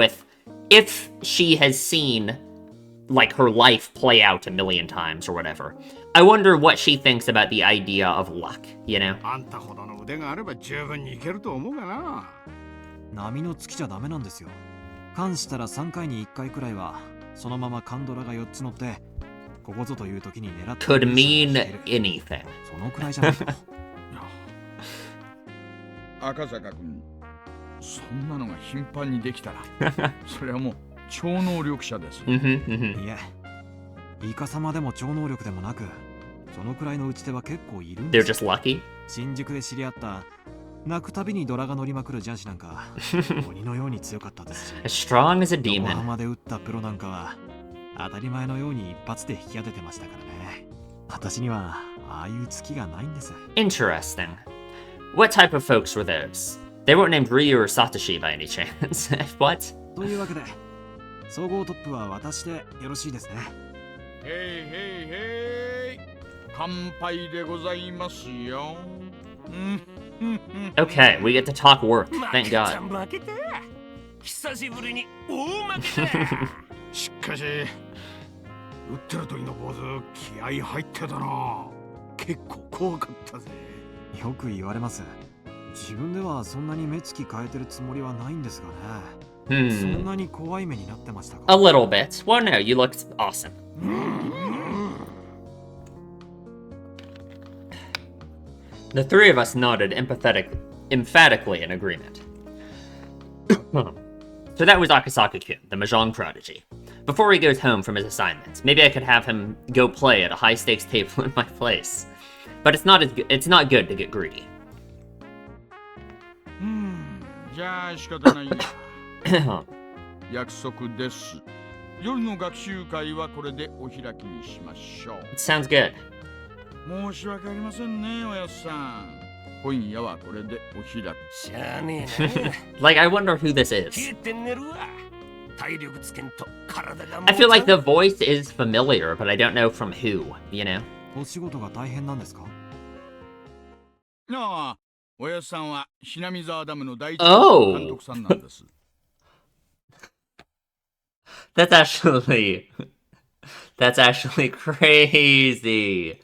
If she has seen, like, her life play out a million times or whatever, I wonder what she thinks about the idea of luck, you know? あんたほどの腕があれば十分にいけると思うがな。波の月じゃダメなんですよ。関したら3回に1回くらいはそのままカンドラが4つ乗ってここぞという時に狙って Could mean anything. そのくらいじゃないと。赤坂君そんなのが頻繁にできたらそれはもう超能力者ですよ Mm-hmm, mm-hmm. いえ、イカ様でも超能力でもなくそのくらいの打ち手は結構いるんで They're す。 just lucky? 新宿で知り合った泣くたびにドラが乗りまくる雀士なんか鬼のように強かったですし As strong as a 横 demon. 浜で打ったプロなんかは当たり前のように一発で引き当ててましたからね。私にはああいう月がないんです。 Interesting. What type of folks were those? They weren't named Ryu or Satoshi by any chance. What? というわけで総合トップは私でよろしいですね。へいへいへい乾杯でございますよ Okay, we get to talk work. 負 Thank けた God. 負けた久しぶりに大負けだしかし、打ってる時の坊主、気合入ってたな。結構怖かったぜ。よく言われます。自分ではそんなに目つき変えてるつもりはないんですがね。そん Hmm. なに怖い目になってましたか。 A little bit. Well, no, you looked awesome. The three of us nodded emphatically in agreement. So that was Akasaka-kun, the Mahjong prodigy. Before he goes home from his assignments, maybe I could have him go play at a high-stakes table in my place. But it's not good to get greedy. じゃあ仕方ないや約束です夜の学習会はこれでお開きにしましょう Sounds good. 申し訳ありませんねおやすさん今夜はこれでお開きしゃあねえな Like, I wonder who this 冷 is. えて寝るわ体力つけんと体が I feel like the voice is familiar, but I don't know from who, you know? お仕事が大変なんですか。ああおやすさんはひなみ沢ダムの第一 Oh 監督さんなんです That's actually crazy.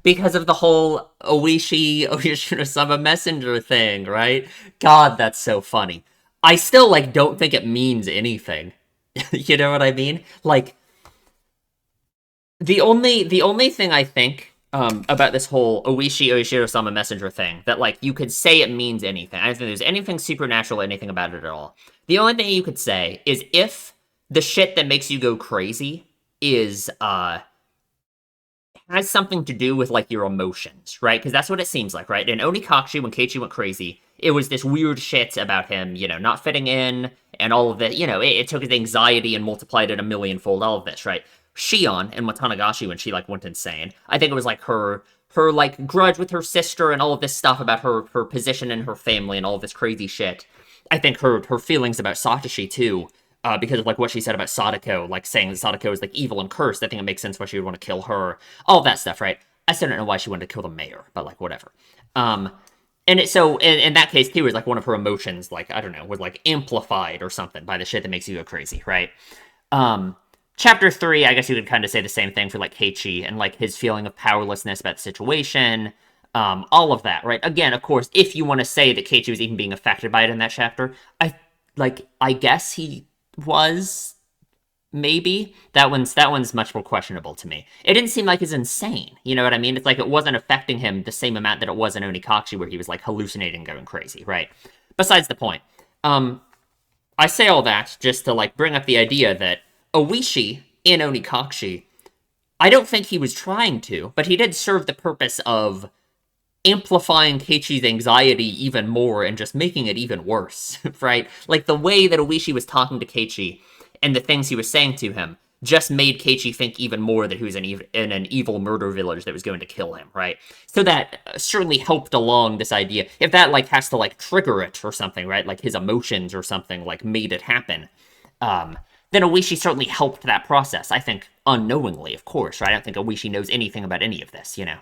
Because of the whole Oishi Oyashiro-sama messenger thing, right? God, that's so funny. I still, like, don't think it means anything. You know what I mean? Like, the only thing I think about this whole Oishi Oyashiro-sama messenger thing that, like, you could say it means anything. I don't think there's anything supernatural, anything about it at all. The only thing you could say is if the shit that makes you go crazy is has something to do with, like, your emotions, right? Because that's what it seems like, right? In Onikakushi, when Keiichi went crazy, it was this weird shit about him, you know, not fitting in, and all of it, you know, it took his anxiety and multiplied it a millionfold, all of this, right? Shion and Watanagashi, when she, like, went insane, I think it was, like, her like, grudge with her sister and all of this stuff about her position in her family and all of this crazy shit. I think her feelings about Satoshi too, because of like what she said about Sadako, like saying that Sadako is like evil and cursed. I think it makes sense why she would want to kill her. All that stuff, right? I still don't know why she wanted to kill the mayor, but like whatever. And so in that case too, is like one of her emotions, like I don't know, was like amplified or something by the shit that makes you go crazy, right? Chapter 3, I guess you could kind of say the same thing for like Keiichi and like his feeling of powerlessness about the situation. All of that, right? Again, of course, if you want to say that Keiichi was even being affected by it in that chapter, I guess he was. Maybe that one's much more questionable to me. It didn't seem like it's insane. You know what I mean? It's like it wasn't affecting him the same amount that it was in Onikashi, where he was like hallucinating, going crazy, right? Besides the point. I say all that just to like bring up the idea that Oishi in Onikashi, I don't think he was trying to, but he did serve the purpose of amplifying Keiichi's anxiety even more and just making it even worse, right? Like the way that Oishi was talking to Keiichi and the things he was saying to him just made Keiichi think even more that he was in an evil murder village that was going to kill him, right? So that certainly helped along this idea. If that like has to like trigger it or something, right? Like his emotions or something like made it happen. Then Oishi certainly helped that process. I think unknowingly, of course, right? I don't think Oishi knows anything about any of this, you know?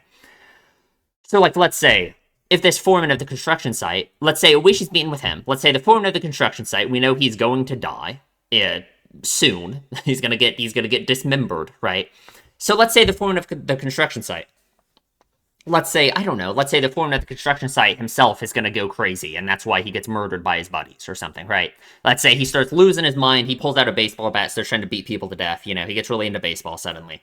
So, like, let's say, if this foreman of the construction site, let's say Oishi's meeting with him, let's say the foreman of the construction site, we know he's going to die soon. He's gonna get dismembered, right? So let's say the foreman of the construction site, let's say the foreman of the construction site himself is gonna go crazy, and that's why he gets murdered by his buddies or something, right? Let's say he starts losing his mind, he pulls out a baseball bat, starts trying to beat people to death, you know, he gets really into baseball suddenly.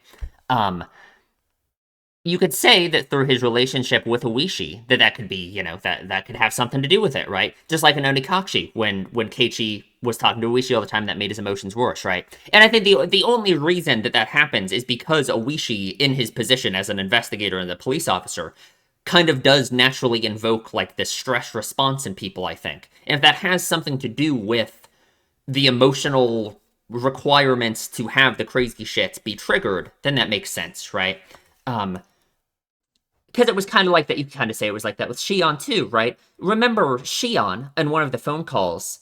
You could say that through his relationship with Oishi, that could be, you know, that could have something to do with it, right? Just like in Onikashi, when Keiichi was talking to Oishi all the time, that made his emotions worse, right? And I think the only reason that happens is because Oishi, in his position as an investigator and the police officer, kind of does naturally invoke, like, this stress response in people, I think. And if that has something to do with the emotional requirements to have the crazy shit be triggered, then that makes sense, right? Because it was kind of like that, you kind of say it was like that with Shion too, right? Remember Shion in one of the phone calls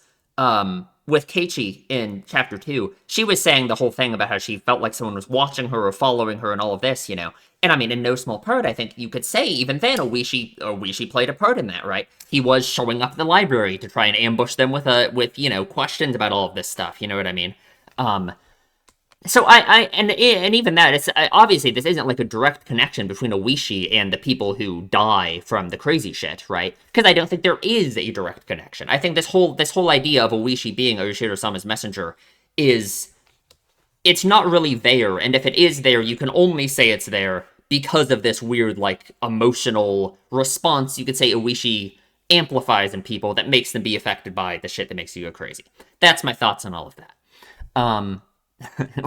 with Keiichi in chapter 2, she was saying the whole thing about how she felt like someone was watching her or following her and all of this, you know? And I mean, in no small part, I think you could say even then Oishi played a part in that, right? He was showing up at the library to try and ambush them with you know, questions about all of this stuff, you know what I mean? So and even that, it's obviously this isn't like a direct connection between Oishi and the people who die from the crazy shit, right? Because I don't think there is a direct connection. I think this whole idea of Oishi being Oshiro-sama's messenger it's not really there, and if it is there, you can only say it's there because of this weird, like, emotional response you could say Oishi amplifies in people that makes them be affected by the shit that makes you go crazy. That's my thoughts on all of that.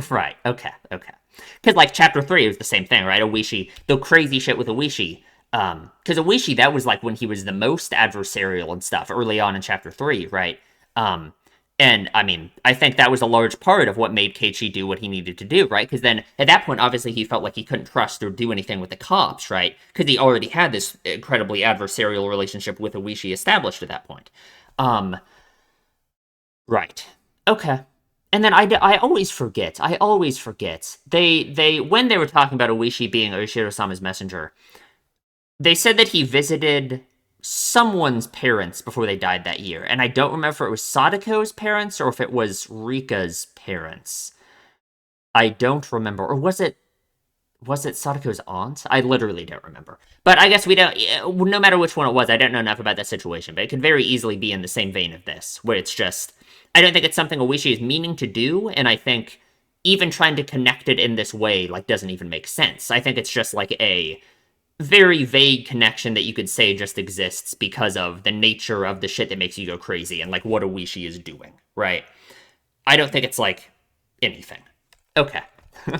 Right, okay. Because, like, chapter 3 was the same thing, right? Oishi, the crazy shit with Oishi, because Oishi, that was, like, when he was the most adversarial and stuff, early on in chapter 3, right? And, I mean, I think that was a large part of what made Keiichi do what he needed to do, right? Because then, at that point, obviously, he felt like he couldn't trust or do anything with the cops, right? Because he already had this incredibly adversarial relationship with Oishi established at that point. Right. Okay. And then I always forget. They when they were talking about Oishi being Oshiro-sama's messenger, they said that he visited someone's parents before they died that year. And I don't remember if it was Sadako's parents or if it was Rika's parents. I don't remember. Or was it Sadako's aunt? I literally don't remember. But I guess we don't, no matter which one it was, I don't know enough about that situation. But it could very easily be in the same vein of this, where it's just, I don't think it's something Oishi is meaning to do, and I think even trying to connect it in this way, like, doesn't even make sense. I think it's just, like, a very vague connection that you could say just exists because of the nature of the shit that makes you go crazy and, like, what Oishi is doing, right? I don't think it's, like, anything. Okay. And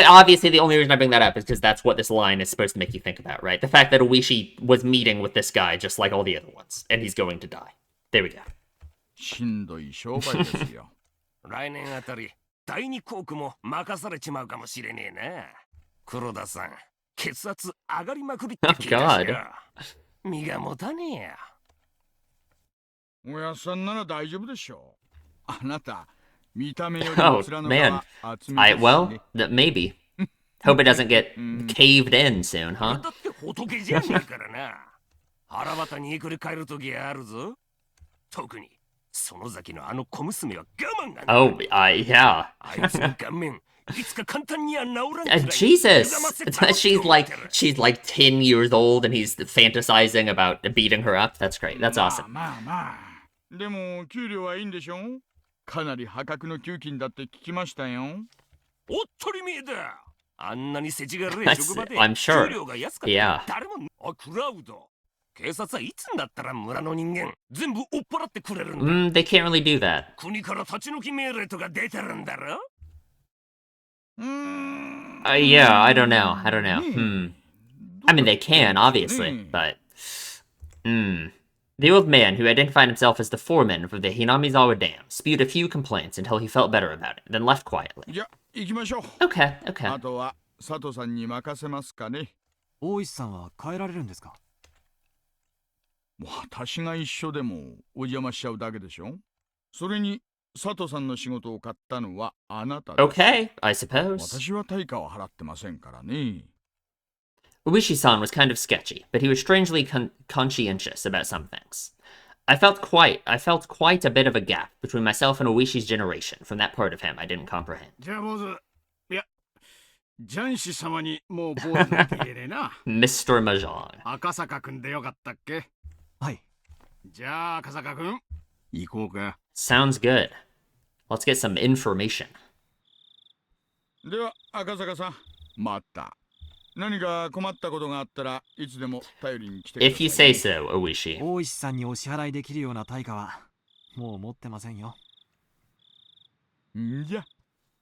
obviously the only reason I bring that up is because that's what this line is supposed to make you think about, right? The fact that Oishi was meeting with this guy just like all the other ones, and he's going to die. There we go. しんどい商売ですよ。来年あたり第二航空も任されちまうかもしれねえな。黒田さん、血圧上がりまくりって聞いたしよ。身が持たねえや。おやっさんなら大丈夫でしょう。あなた、見た目よりも Oh, 面の man. 皮厚めですし Well, ね。 maybe. Hope it doesn't get caved in soon, 俺 huh? だって仏じゃねえからな。腹渡にくり返る時あるぞ。特に、その先のあの小娘は我慢がな Oh, い。 yeah. あいつの顔面、いつか簡単には治らんくらい Jesus! 歪ませたろって she's 思ってる。 like 10 years old and he's fantasizing about beating her up. That's great. That's まあ awesome. まあまあ。でも、給料はいいんでしょ。かなり破格の給金だって聞きましたよ。おっとりめえだ。あんなに世知辛い That's- 職場で I'm sure. 給料が安かった Yeah. ら誰も。あ、クラウド。警察はいつになったら村の人間全部追っ払ってくれるんだ。 They can't really do that. 国から立ち退き命令とか出てるんだろ。 Yeah, I don't know. I don't know. I mean, they can, obviously, but... The old man, who identified himself as the foreman of the Hinamizawa Dam, spewed a few complaints until he felt better about it, then left quietly. じゃ、行きましょう。 Okay, okay. あとは佐藤さんに任せますかね。大石さんは帰られるんですか？私が一緒でもお邪魔しちゃうだけでしょ。それに佐藤さんの仕事を買ったのはあなたです。 Okay, I suppose. 私は対価を払ってませんからね。 Uishi-san was kind of sketchy, but he was strangely conscientious about some things. I felt quite a bit of a gap between myself and Uishi's generation from that part of him I didn't comprehend. じゃあ坊主、いや、ジャンシ様にもう坊主って言えねえな。 Mr. Mahjong. 赤坂くんでよかったっけ？はい。じゃあ赤坂くん、行こうか。 Sounds good. Let's get some information. では赤坂さん、また何か困ったことがあったらいつでも頼りに来てくださいね。 If you say so, Uishi. 大石さんにお支払いできるような対価はもう持ってませんよ。んじゃ、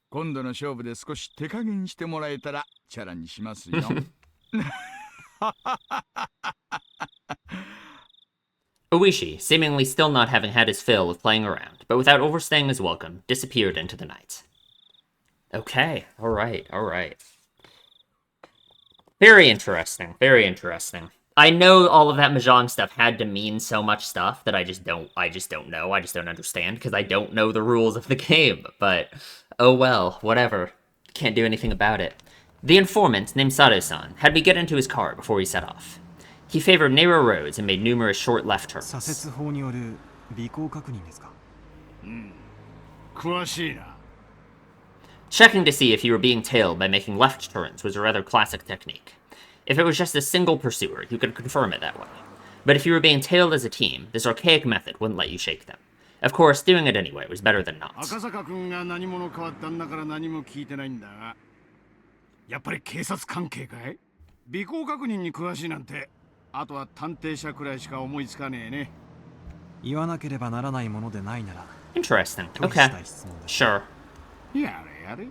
今度の勝負で少し手加減してもらえたらチャラにしますよ。 Uishi, seemingly still not having had his fill of playing around, but without overstaying his welcome, disappeared into the night. Okay, alright. Very interesting, very interesting. I know all of that Mahjong stuff had to mean so much stuff that I just don't know, I just don't understand, because I don't know the rules of the game, but oh well, whatever. Can't do anything about it. The informant, named Sado-san, had me get into his car before he set off. He favored narrow roads and made numerous short left 左 turns. 折法による尾行確認ですか？詳しいな。 Checking to see if you were being tailed by making left turns was a rather classic technique. If it was just a single pursuer, you could confirm it that way. But if you were being tailed as a team, this archaic method wouldn't let you shake them. Of course, doing it anyway was better than not. 赤坂くんが何者変わったんだから何も聞いてないんだが、やっぱり警察関係かい？尾行確認に詳しいなんて、あとは探偵者くらいしか思いつかねえね。言わなければならないものでないなら Interesting. 拒否し Okay. たい質問です。 Sure. やれやれ。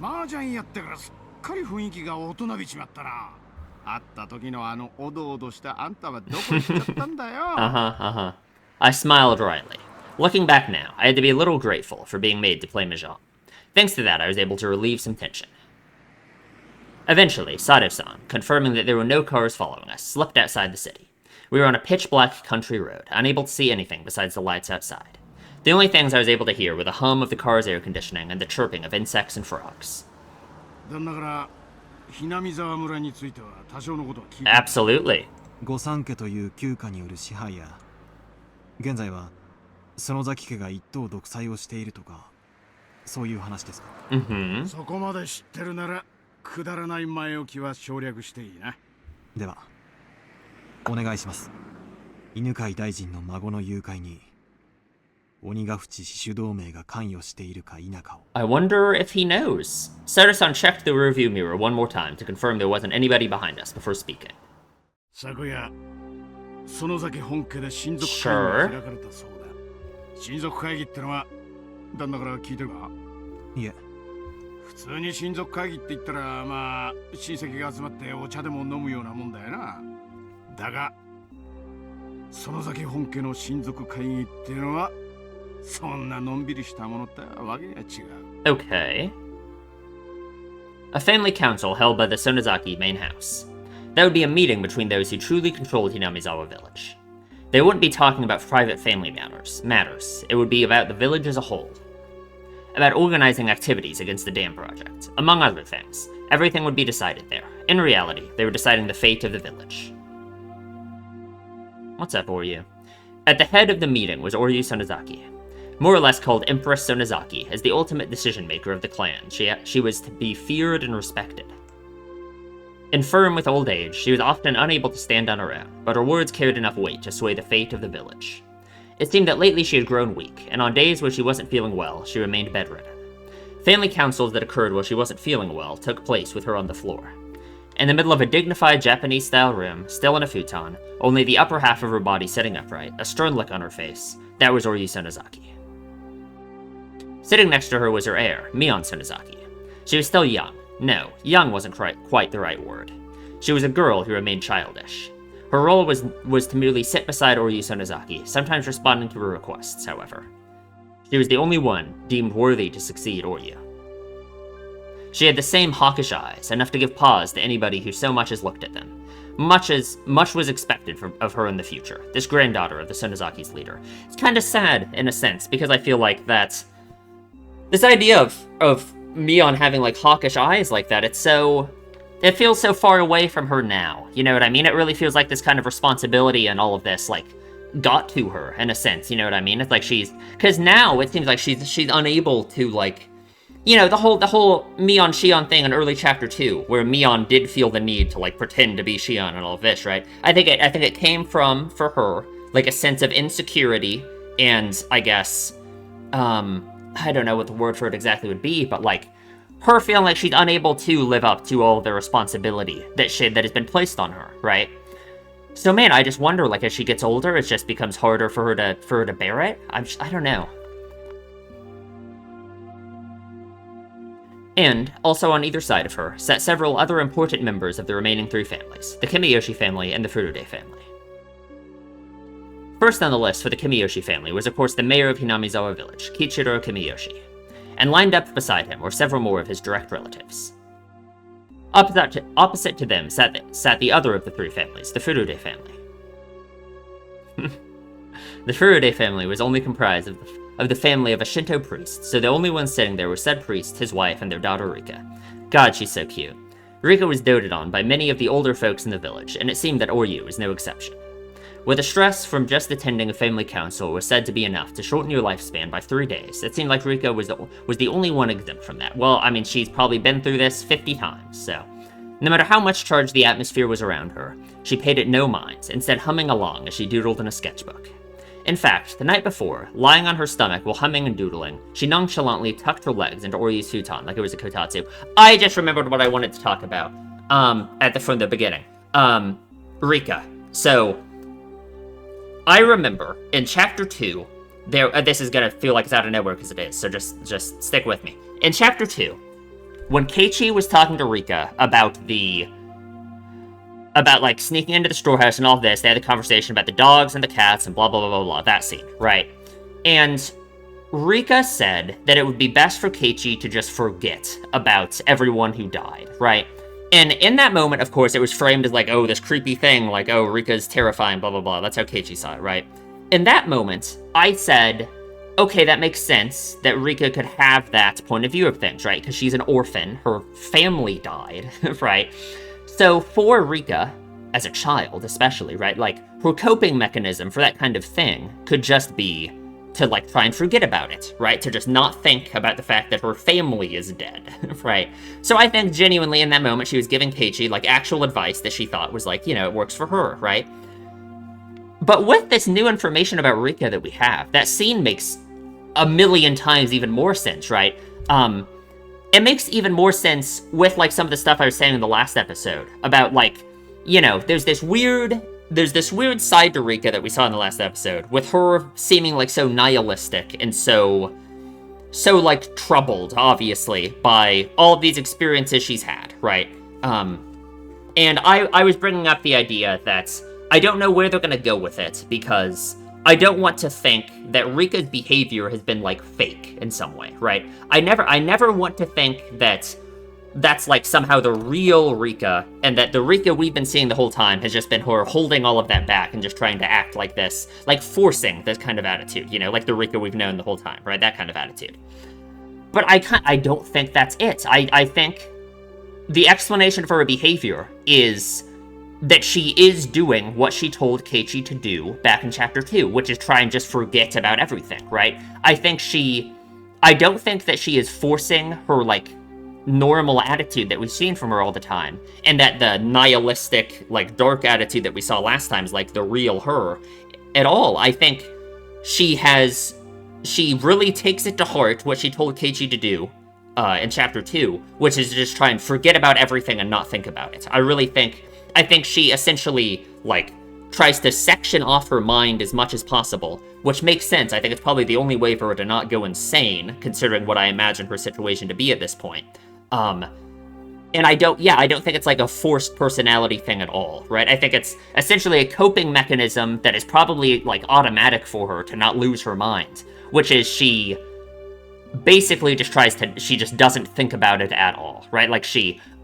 麻雀やってからすっかり雰囲気が大人びちまったな。会った時のあのおどおどしたあんたはどこ行っちゃったんだよ。I smiled wryly. Looking back now, I had to be a little grateful for being made to play Mahjong. Thanks to that, I was able to relieve some tension. Eventually, Sado-san, confirming that there were no cars following us, slipped outside the city. We were on a pitch-black country road, unable to see anything besides the lights outside. The only things I was able to hear were the hum of the car's air conditioning and the chirping of insects and frogs. 旦那からひなみ沢村については多少のことは聞いてる。 Absolutely. 御三家という旧家による支配や現在は園崎家が一党独裁をしているとかそういう話ですか？ Mm-hmm. そこまで知ってるならくだらない前置きは省略していいな。ではお願いします。犬飼大臣の孫の誘拐に鬼ヶ淵死守同盟が関与しているか否かを。 I wonder if he knows. Sado-san checked the rearview mirror one more time to confirm there wasn't anybody behind us before speaking. 昨夜園崎本家で親族会議が開かれたそうだ。親族会議ってのは旦那から聞いてるか？いえ、普通に親族会議って言ったらまあ親戚が集まってお茶でも飲むようなもんだよな。だが園崎本家の親族会議っていうのはそんなのんびりしたものってわけが違う。 Okay. A family council held by the Sonozaki main house. That would be a meeting between those who truly controlled Hinamizawa village. They wouldn't be talking about private family matters. It would be about the village as a whole. About organizing activities against the dam project. Among other things, everything would be decided there. In reality, they were deciding the fate of the village. What's up, Oryu? At the head of the meeting was Oryu Sonozaki, more or less called Empress Sonozaki, as the ultimate decision-maker of the clan. She was to be feared and respected. Infirm with old age, she was often unable to stand on her own, but her words carried enough weight to sway the fate of the village. It seemed that lately she had grown weak, and on days where she wasn't feeling well, she remained bedridden. Family councils that occurred while she wasn't feeling well took place with her on the floor. In the middle of a dignified Japanese-style room, still in a futon, only the upper half of her body sitting upright, a stern look on her face, that was Oryu Sonozaki. Sitting next to her was her heir, Mion Sonozaki. She was still young. No, young wasn't quite the right word. She was a girl who remained childish. Her role was to merely sit beside Oryu Sonozaki, sometimes responding to her requests, however. She was the only one deemed worthy to succeed Oryu. She had the same hawkish eyes, enough to give pause to anybody who so much as looked at them. Much was expected of her in the future, this granddaughter of the Sonozaki's leader. It's kind of sad, in a sense, because I feel like that... This idea of Mion having, like, hawkish eyes like that, it feels so far away from her now. You know what I mean? It really feels like this kind of responsibility and all of this, like, got to her, in a sense, you know what I mean? It's like because now it seems like she's unable to, like, you know, the whole Mion Shion thing in early chapter 2, where Mion did feel the need to, like, pretend to be Shion and all of this, right? I think it came from, for her, like, a sense of insecurity, and, I guess, I don't know what the word for it exactly would be, but, like, her feeling like she's unable to live up to all the responsibility that has been placed on her, right? So, man, I just wonder, like, as she gets older, it just becomes harder for her to bear it? I don't know. And, also on either side of her, sat several other important members of the remaining 3 families, the Kimiyoshi family and the Furude family. First on the list for the Kimiyoshi family was, of course, the mayor of Hinamizawa village, Kichiro Kimiyoshi, and lined up beside him were several more of his direct relatives. Opposite to them sat the other of the 3 families, the Furude family. The Furude family was only comprised of the family of a Shinto priest, so the only ones sitting there were said priest, his wife, and their daughter Rika. God, she's so cute. Rika was doted on by many of the older folks in the village, and it seemed that Oryu was no exception. With the stress from just attending a family council was said to be enough to shorten your lifespan by 3 days, it seemed like Rika was the only one exempt from that. Well, I mean, she's probably been through this 50 times, so... No matter how much charged the atmosphere was around her, she paid it no mind, instead humming along as she doodled in a sketchbook. In fact, the night before, lying on her stomach while humming and doodling, she nonchalantly tucked her legs into Oryu's futon like it was a kotatsu. I just remembered what I wanted to talk about, from the beginning. Rika. So, I remember in chapter 2, this is gonna feel like it's out of nowhere because it is, so just stick with me. In chapter 2, when Keiichi was talking to Rika about like sneaking into the storehouse and all this, they had a conversation about the dogs and the cats and blah blah blah blah blah, that scene, right? And Rika said that it would be best for Keiichi to just forget about everyone who died, right? And in that moment, of course, it was framed as like, oh, this creepy thing, like, oh, Rika's terrifying, blah blah blah. That's how Keiichi saw it, right? In that moment, I said, okay, that makes sense that Rika could have that point of view of things, right? Because she's an orphan, her family died, right? So for Rika, as a child especially, right, like, her coping mechanism for that kind of thing could just be to, like, try and forget about it, right? To just not think about the fact that her family is dead, right? So I think genuinely in that moment she was giving Keiichi, like, actual advice that she thought was, like, you know, it works for her, right? But with this new information about Rika that we have, that scene makes a million times even more sense, right? It makes even more sense with, like, some of the stuff I was saying in the last episode about, like, you know, there's this weird side to Rika that we saw in the last episode, with her seeming, like, so nihilistic and so, like, troubled, obviously, by all of these experiences she's had, right? And I was bringing up the idea that I don't know where they're gonna go with it, because I don't want to think that Rika's behavior has been, like, fake in some way, right? I never want to think that that's like somehow the real Rika, and that the Rika we've been seeing the whole time has just been her holding all of that back and just trying to act like this, like forcing this kind of attitude, you know, like the Rika we've known the whole time, right? That kind of attitude. But I don't think that's it. I think the explanation for her behavior is that she is doing what she told Keiichi to do back in Chapter 2, which is try and just forget about everything, right? I don't think that she is forcing her, like, normal attitude that we've seen from her all the time, and that the nihilistic, like, dark attitude that we saw last time is, like, the real her at all. I think she really takes it to heart what she told Keiichi to do in Chapter 2, which is to just try and forget about everything and not think about it. I think she essentially, like, tries to section off her mind as much as possible, which makes sense. I think it's probably the only way for her to not go insane, considering what I imagine her situation to be at this point. And I don't think it's like a forced personality thing at all, right? I think it's essentially a coping mechanism that is probably, like, automatic for her to not lose her mind, which is she basically just she just doesn't think about it at all, right? Like,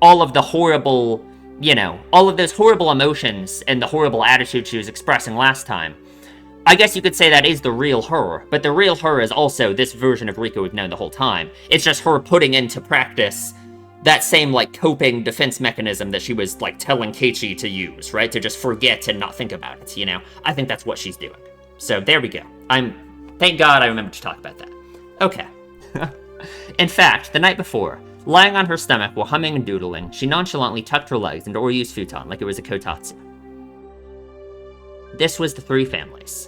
all of the horrible, you know, all of those horrible emotions and the horrible attitude she was expressing last time, I guess you could say that is the real her, but the real her is also this version of Rika we've known the whole time. It's just her putting into practice that same, like, coping defense mechanism that she was, like, telling Keiichi to use, right? To just forget and not think about it, you know? I think that's what she's doing. So, there we go. Thank God I remembered to talk about that. Okay. In fact, the night before, lying on her stomach while humming and doodling, she nonchalantly tucked her legs into Oryu's futon like it was a kotatsu. This was the three families.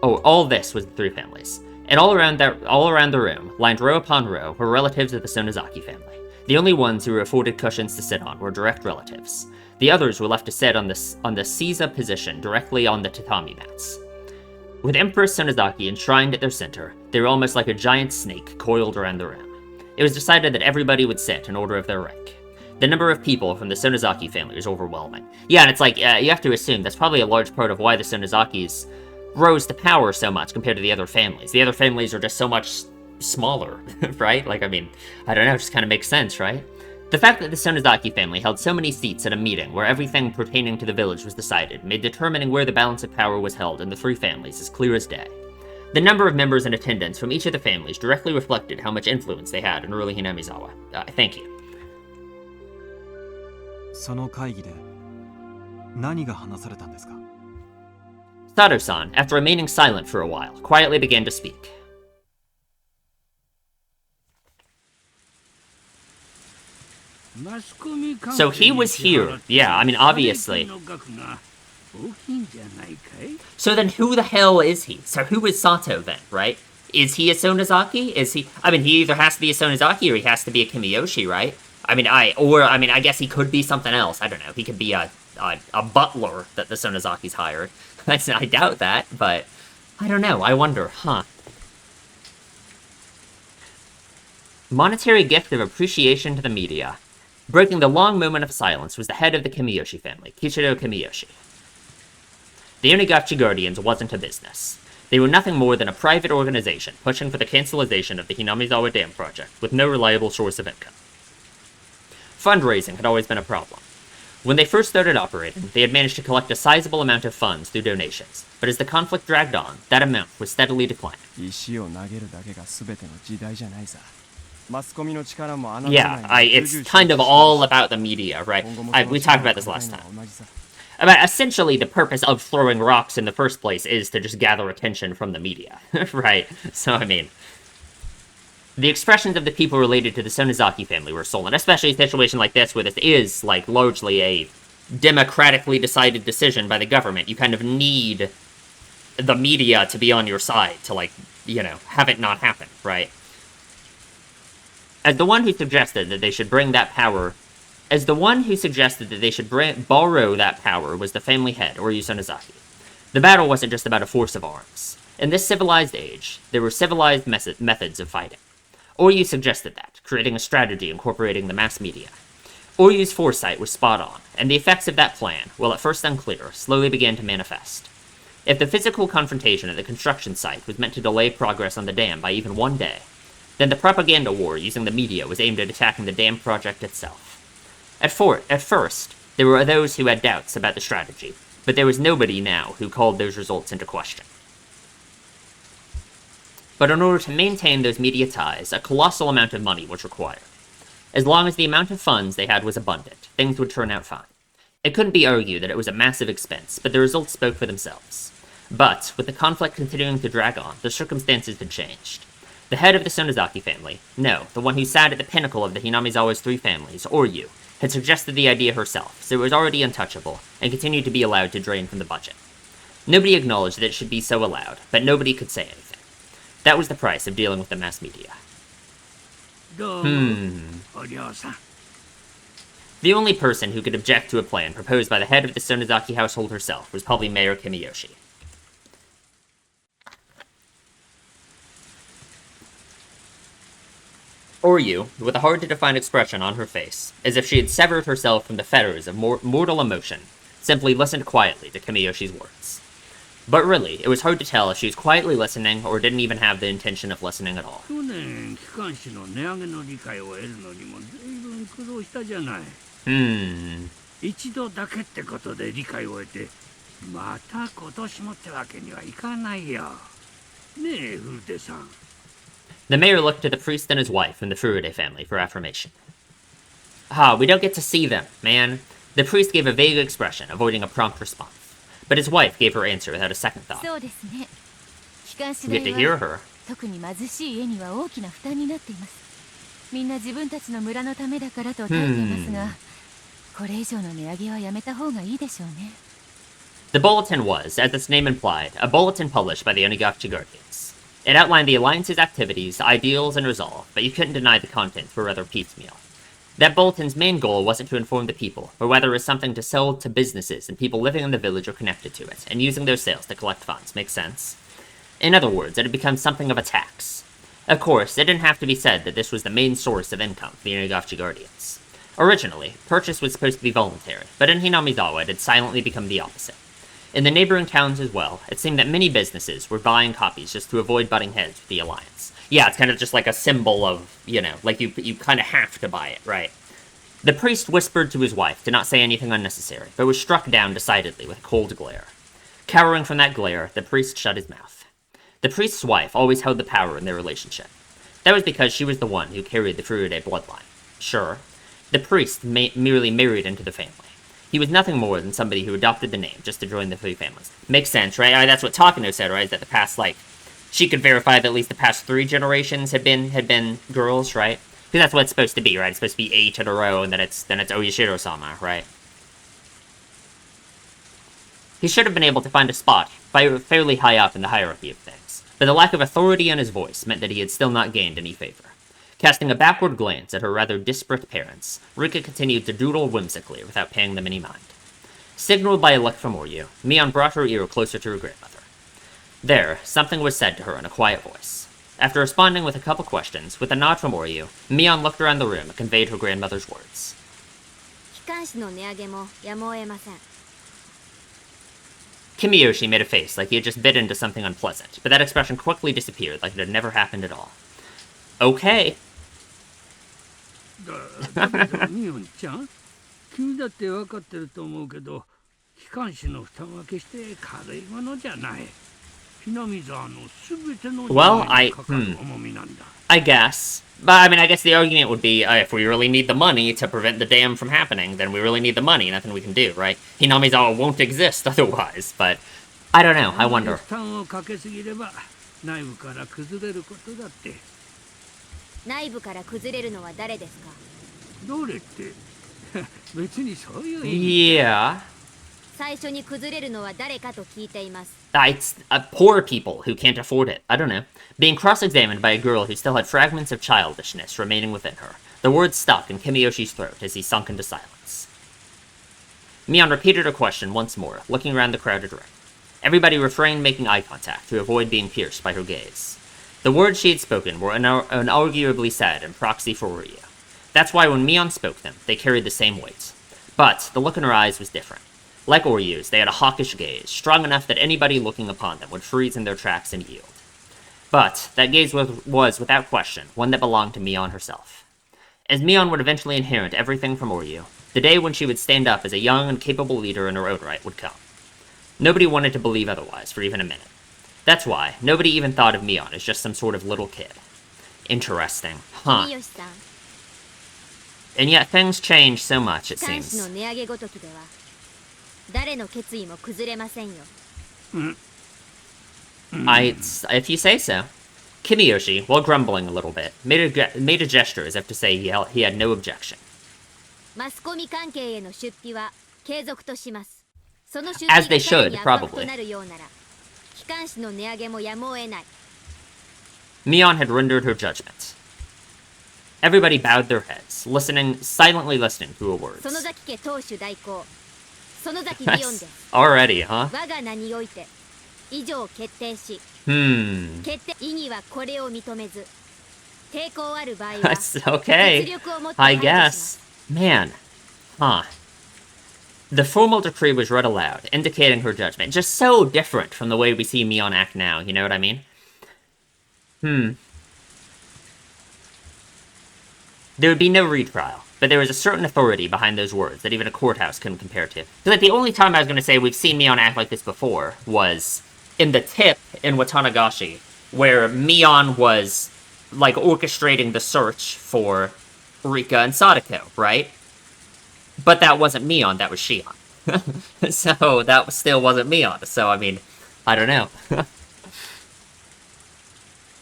Oh, all this was the three families. And all around the room, lined row upon row, were relatives of the Sonozaki family. The only ones who were afforded cushions to sit on were direct relatives. The others were left to sit on the seiza position directly on the tatami mats. With Empress Sonozaki enshrined at their center, they were almost like a giant snake coiled around the room. It was decided that everybody would sit in order of their rank. The number of people from the Sonozaki family was overwhelming. Yeah, and it's like, you have to assume that's probably a large part of why the Sonozakis rose to power so much compared to the other families. The other families are just so much smaller, right? Like, I mean, I don't know, it just kind of makes sense, right? The fact that the Sonozaki family held so many seats at a meeting where everything pertaining to the village was decided made determining where the balance of power was held in the three families as clear as day. The number of members in attendance from each of the families directly reflected how much influence they had in ruling Hinamizawa. Thank you. その会議で何が話されたんですか? Sato-san, after remaining silent for a while, quietly began to speak. So he was here. Yeah, I mean, obviously. So then who the hell is he? So who is Sato then, right? Is he a Sonozaki? Is he... I mean, he either has to be a Sonozaki or he has to be a Kimiyoshi, right? I guess he could be something else. I don't know. He could be a butler that the Sonozakis hired. I doubt that, but I don't know. I wonder, huh? Monetary gift of appreciation to the media. Breaking the long moment of silence was the head of the Kimiyoshi family, Kichiro Kimiyoshi. The Onigachi Guardians wasn't a business. They were nothing more than a private organization pushing for the cancellation of the Hinamizawa Dam project with no reliable source of income. Fundraising had always been a problem. When they first started operating, they had managed to collect a sizable amount of funds through donations, but as the conflict dragged on, that amount was steadily declining. Yeah, it's kind of all about the media, right? We talked about this last time. But essentially, the purpose of throwing rocks in the first place is to just gather attention from the media, right? So, I mean, the expressions of the people related to the Sonozaki family were stolen, especially in a situation like this, where this is, like, largely a democratically decided decision by the government. You kind of need the media to be on your side to, like, you know, have it not happen, right? As the one who suggested that they should borrow that power was the family head, Oryu Sonozaki. The battle wasn't just about a force of arms. In this civilized age, there were civilized methods of fighting. Oryu suggested that, creating a strategy incorporating the mass media. Oryu's foresight was spot on, and the effects of that plan, while at first unclear, slowly began to manifest. If the physical confrontation at the construction site was meant to delay progress on the dam by even one day, Then the propaganda war using the media was aimed at attacking the dam project itself. At first, there were those who had doubts about the strategy, but there was nobody now who called those results into question. But in order to maintain those media ties, a colossal amount of money was required. As long as the amount of funds they had was abundant, things would turn out fine. It couldn't be argued that it was a massive expense, but the results spoke for themselves. But, with the conflict continuing to drag on, the circumstances had changed. The head of the Sonozaki family, no, the one who sat at the pinnacle of the Hinamizawa's three families, Oryu, had suggested the idea herself, so it was already untouchable, and continued to be allowed to drain from the budget. Nobody acknowledged that it should be so allowed, but nobody could say anything. That was the price of dealing with the mass media. The only person who could object to a plan proposed by the head of the Sonozaki household herself was probably Mayor Kimiyoshi. Oryu, with a hard-to-define expression on her face, as if she had severed herself from the fetters of mortal emotion, simply listened quietly to Kimiyoshi's words. But really, it was hard to tell if she was quietly listening or didn't even have the intention of listening at all. The mayor looked to the priest and his wife from the Furude family for affirmation. We don't get to see them, man. The priest gave a vague expression, avoiding a prompt response. But his wife gave her answer without a second thought. You get to hear her. The bulletin was, as its name implied, a bulletin published by the Onigashiki Guardians. It outlined the Alliance's activities, ideals, and resolve, but you couldn't deny the contents were rather piecemeal. That bulletin's main goal wasn't to inform the people, or whether it was something to sell to businesses and people living in the village or connected to it, and using those sales to collect funds. Makes sense? In other words, it had become something of a tax. Of course, it didn't have to be said that this was the main source of income for the Onigashiki Guardians. Originally, purchase was supposed to be voluntary, but in Hinamizawa it had silently become the opposite. In the neighboring towns as well, it seemed that many businesses were buying copies just to avoid butting heads with the Alliance. Yeah, it's kind of just like a symbol of, like you kind of have to buy it, right? The priest whispered to his wife to not say anything unnecessary, but was struck down decidedly with a cold glare. Cowering from that glare, the priest shut his mouth. The priest's wife always held the power in their relationship. That was because she was the one who carried the Furude bloodline. Sure, the priest merely married into the family. He was nothing more than somebody who adopted the name just to join the three families. Makes sense, right? That's what Takano said, right? That the past, she could verify that at least the past 3 generations had been girls, right? Because that's what it's supposed to be, right? It's supposed to be 8 in a row, and then it's Oyashiro-sama, right? He should have been able to find a spot fairly high up in the hierarchy of things, but the lack of authority in his voice meant that he had still not gained any favor. Casting a backward glance at her rather disparate parents, Rika continued to doodle whimsically without paying them any mind. Signaled by a look from Oryu, Mion brought her ear closer to her grandmother. There, something was said to her in a quiet voice. After responding with a couple questions, with a nod from Oryu, Mion looked around the room and conveyed her grandmother's words. Kimiyoshi made a face like he had just bit into something unpleasant, but that expression quickly disappeared like it had never happened at all. Okay. だけどミオンちゃん、君だって分かってると思うけど、機関士の負担は決して軽いものじゃない。南沢のすべての Well, にかかる重みなんだ。I guess. But, I guess the argument would be, if we really need the money to prevent the dam from happening, then we really need the money, nothing we can do, right? Hinamizawa won't exist otherwise, but I don't know, I wonder. 負担をかけすぎれば内部から崩れることだって。内部から崩れるのは誰ですか？どれって別にそういう意味。Yeah. 最初に崩れるのは誰かと聞いています。It's poor people who can't afford it. I don't know. Being cross-examined by a girl who still had fragments of childishness remaining within her, the words stuck in Kimiyoshi's throat as he sunk into silence. Mion repeated her question once more, looking around the crowded room. Everybody refrained making eye contact to avoid being pierced by her gaze. The words she had spoken were unarguably said in proxy for Ryu. That's why when Mion spoke them, they carried the same weight. But the look in her eyes was different. Like Oryu's, they had a hawkish gaze, strong enough that anybody looking upon them would freeze in their tracks and yield. But that gaze was, without question, one that belonged to Mion herself. As Mion would eventually inherit everything from Oryu, the day when she would stand up as a young and capable leader in her own right would come. Nobody wanted to believe otherwise for even a minute. That's why nobody even thought of Mion as just some sort of little kid. Interesting, huh? And yet things change so much, it seems. If you say so. Kimiyoshi, while grumbling a little bit, made a gesture as if to say he had no objection. As they should, probably. Mion had rendered her judgment. Everybody bowed their heads, silently listening to her words. Already, huh? Okay, I guess. Man, huh. The formal decree was read aloud, indicating her judgment. Just so different from the way we see Mion act now, you know what I mean? There would be no retrial, but there was a certain authority behind those words that even a courthouse couldn't compare to. Because like, the only time I was going to say we've seen Mion act like this before was in the tip in Watanagashi, where Mion was, like, orchestrating the search for Rika and Sadako, right? But that wasn't Mion, that was Shion. So, that still wasn't Mion. So, I mean, I don't know.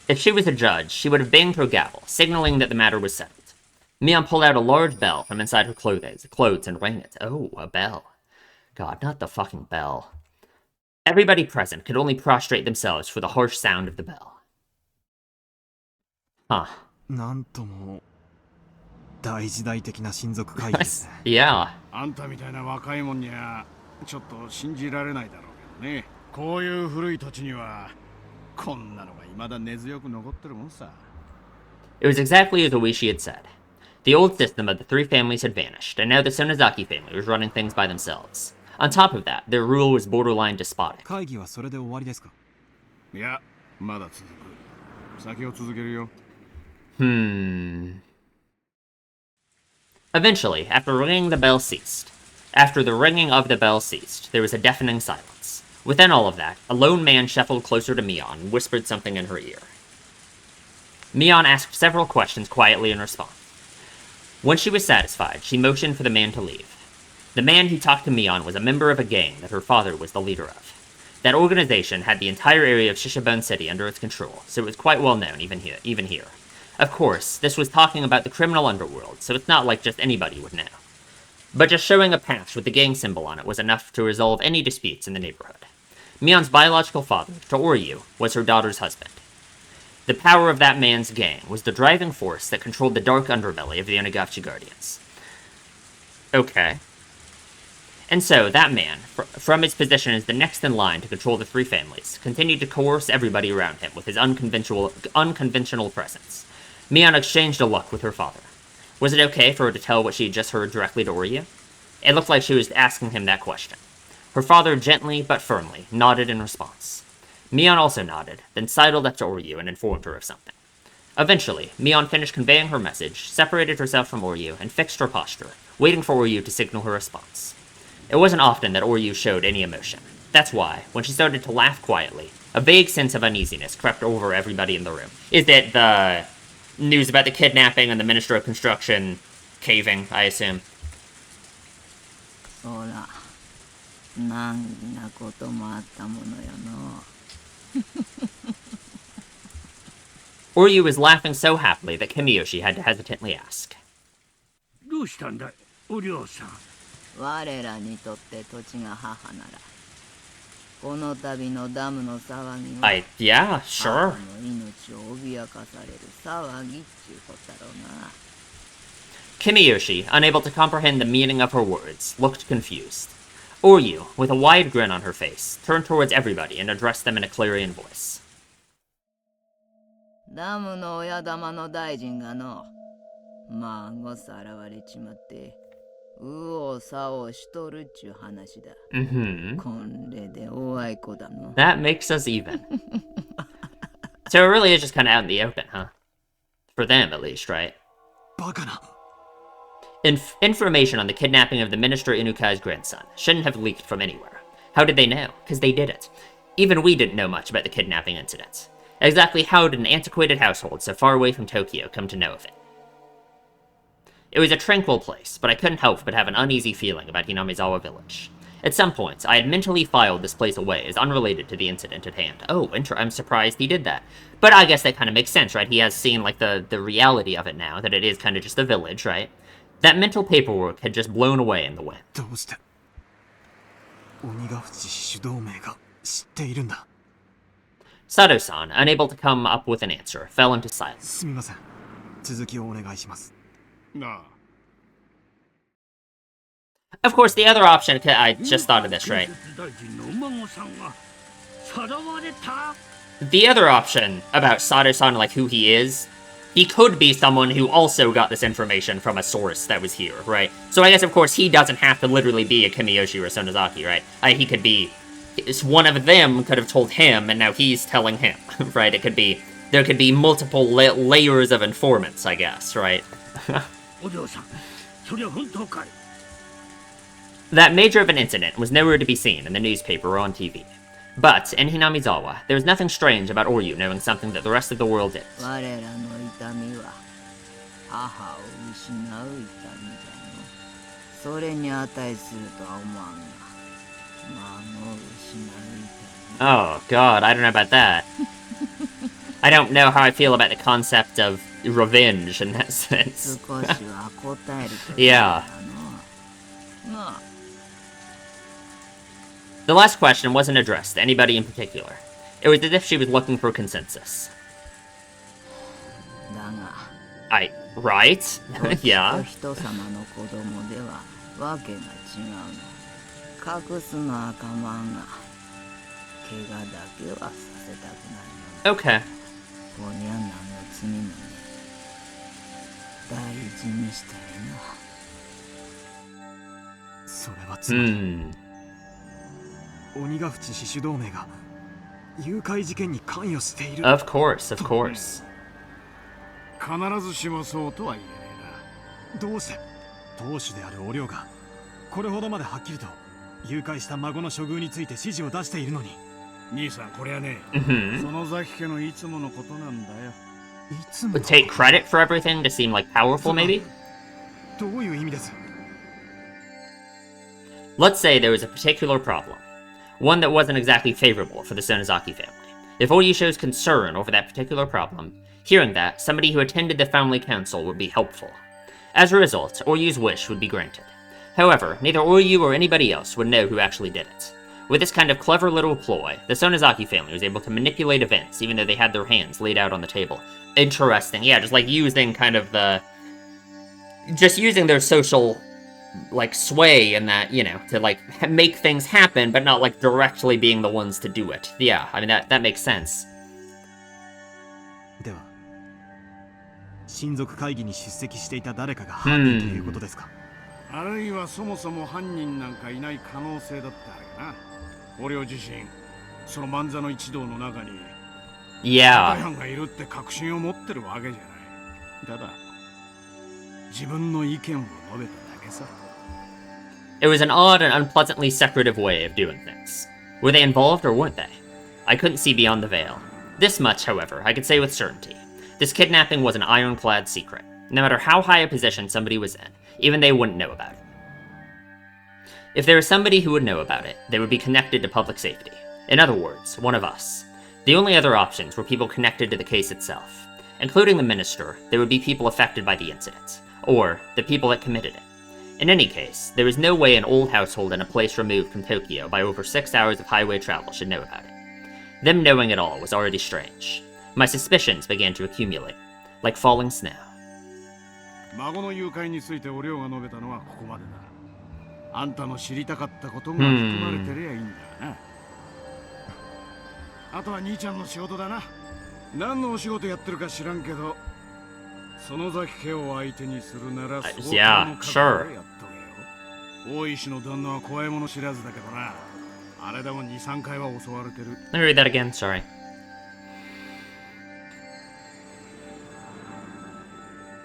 If she was a judge, she would have banged her gavel, signaling that the matter was settled. Mion pulled out a large bell from inside her clothes and rang it. Oh, a bell. God, not the fucking bell. Everybody present could only prostrate themselves for the harsh sound of the bell. Huh. Yeah. あんたみたいな若いもんにはちょっと信じられないだろうけどね。こういう古い土地にはこんなのが未だ根強く残ってるもんさ。It was exactly as Oishi had said. The old system of the three families had vanished, and now the Sonozaki family was running things by themselves. On top of that, their rule was borderline despotic. いや、まだ続く。先を続けるよ。Eventually, after the ringing of the bell ceased, there was a deafening silence. Within all of that, a lone man shuffled closer to Mion and whispered something in her ear. Mion asked several questions quietly in response. When she was satisfied, she motioned for the man to leave. The man who talked to Mion was a member of a gang that her father was the leader of. That organization had the entire area of Shishabone City under its control, so it was quite well known even here. Of course, this was talking about the criminal underworld, so it's not like just anybody would know. But just showing a patch with the gang symbol on it was enough to resolve any disputes in the neighborhood. Mion's biological father, Tooryu, was her daughter's husband. The power of that man's gang was the driving force that controlled the dark underbelly of the Onagachi Guardians. Okay. And so, that man, from his position as the next in line to control the three families, continued to coerce everybody around him with his unconventional presence. Mion exchanged a look with her father. Was it okay for her to tell what she had just heard directly to Oryu? It looked like she was asking him that question. Her father gently but firmly nodded in response. Mion also nodded, then sidled up to Oryu and informed her of something. Eventually, Mion finished conveying her message, separated herself from Oryu, and fixed her posture, waiting for Oryu to signal her response. It wasn't often that Oryu showed any emotion. That's why, when she started to laugh quietly, a vague sense of uneasiness crept over everybody in the room. Is it the news about the kidnapping and the Minister of Construction caving, I assume? Oryu was laughing so happily that Kimiyoshi had to hesitantly ask. どうしたんだい、お嬢さん。我らにとって土地が母なら、この度のダムの騒ぎは、yeah, sure. 母の命を脅かされる騒ぎっちゅうことだろうな。Kimiyoshi, unable to comprehend the meaning of her words, looked confused. Oryu, with a wide grin on her face, turned towards everybody and addressed them in a clarion voice. ダムの親玉の大臣がの、孫さらわれちまって、右往左往しとるっちゅう話だ。これでおあいこだの。That makes us even. So it really is just kind of out in the open, huh? For them, at least, right? バカな。 Information on the kidnapping of the Minister Inukai's grandson shouldn't have leaked from anywhere. How did they know? Because they did it. Even we didn't know much about the kidnapping incident. Exactly how did an antiquated household so far away from Tokyo come to know of it? It was a tranquil place, but I couldn't help but have an uneasy feeling about Hinamizawa Village. At some points, I had mentally filed this place away as unrelated to the incident at hand. Oh, I'm surprised he did that. But I guess that kind of makes sense, right? He has seen, like, the reality of it now, that it is kind of just a village, right? That mental paperwork had just blown away in the wind. どうして鬼ヶ淵主導名が知っているんだ。 Sato-san, unable to come up with an answer, fell into silence. すみません。続きをお願いします。なあ、 Of course, the other option, I just thought of this, right? 大臣のお孫さんがさらわれた。 The other option about Sato-san, like who he is, he could be someone who also got this information from a source that was here, right? So I guess, of course, he doesn't have to literally be a Kamiyoshi or Sonozaki, right? He could be... One of them could have told him, and now he's telling him, right? It could be... There could be multiple layers of informants, I guess, right? お嬢さん、それは本当かい？ That major of an incident was nowhere to be seen in the newspaper or on TV. But, in Hinamizawa, there was nothing strange about Oryu knowing something that the rest of the world didn't. 我らの痛みは母を失う痛みじゃの。それに値するとは思わんが、孫を失う痛み。 Oh, God, I don't know about that. I don't know how I feel about the concept of revenge in that sense. 少しは答えると Yeah. なあ。 The last question wasn't addressed to anybody in particular. It was as if she was looking for consensus. だが、 Right? Yeah. 人様の子供ではわけが違うの。隠すのは構わんが、怪我だけはさせたくないの。 Okay. こりゃ何の罪もね。大事にしたいな。それはつまり、 Hmm. 鬼ヶ淵死守同盟が誘拐事件に関与している。 Of course, of course. 必ずしもそうとは言えねどうして当主であるお亮がこれほどまではっきりと誘拐した孫の処遇について指示を出しているのに。えな。兄さん、これはね、 Mm-hmm. 園崎家のいつものことなんだよ。いつも Would take credit for everything to seem like powerful, maybe? どういう意味です？ Let's say there was a particular problem. One that wasn't exactly favorable for the Sonozaki family. If Oryu shows concern over that particular problem, hearing that, somebody who attended the family council would be helpful. As a result, Oryu's wish would be granted. However, neither Oryu or anybody else would know who actually did it. With this kind of clever little ploy, the Sonozaki family was able to manipulate events even though they had their hands laid out on the table. Interesting, yeah, just like using kind of the... Just using their social... like sway and that, you know, to like make things happen, but not like directly being the ones to do it. Yeah, I mean that makes sense. では親族会議に出席していた誰かが犯人ということですか？あるいはそもそも犯人なんかいない可能性だってあるよな。俺自身、その万座の一同の中に Yeah. 大犯がいるって確信を持ってるわけじゃない。ただ、自分の意見を述べただけさ。It was an odd and unpleasantly secretive way of doing things. Were they involved or weren't they? I couldn't see beyond the veil. This much, however, I could say with certainty. This kidnapping was an ironclad secret. No matter how high a position somebody was in, even they wouldn't know about it. If there was somebody who would know about it, they would be connected to public safety. In other words, one of us. The only other options were people connected to the case itself. Including the minister, there would be people affected by the incident, or the people that committed it. In any case, there was no way an old household in a place removed from Tokyo by over 6 hours of highway travel should know about it. Them knowing it all was already strange. My suspicions began to accumulate, like falling snow. 孫の誘拐についてお亮が述べたのはここまでだ。あんたの知りたかったことが含まれてりゃいいんだよな。あとは兄ちゃんの仕事だな。何のお仕事やってるか知らんけど、園崎家を相手にするなら相当の覚悟でやっとけよ。大石の旦那は怖いもの知らずだけどな。あれでも2、3回は襲われてる。Let me read that again, sorry.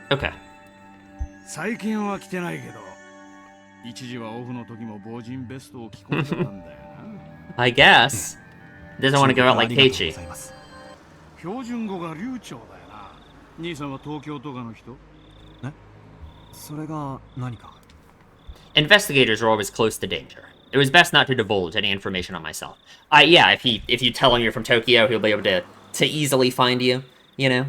Okay. 最近は着てないけど、一時はオフの時も防塵ベストを着込んでたんだよな。I guess. Doesn't want to go out like ありがとう Keiichi. ございます。標準語が流暢だよな。兄さんは東京とかの人？それが何か？ Investigators are always close to danger. It was best not to divulge any information on myself. Yeah, if you tell him you're from Tokyo, he'll be able to easily find you. You know,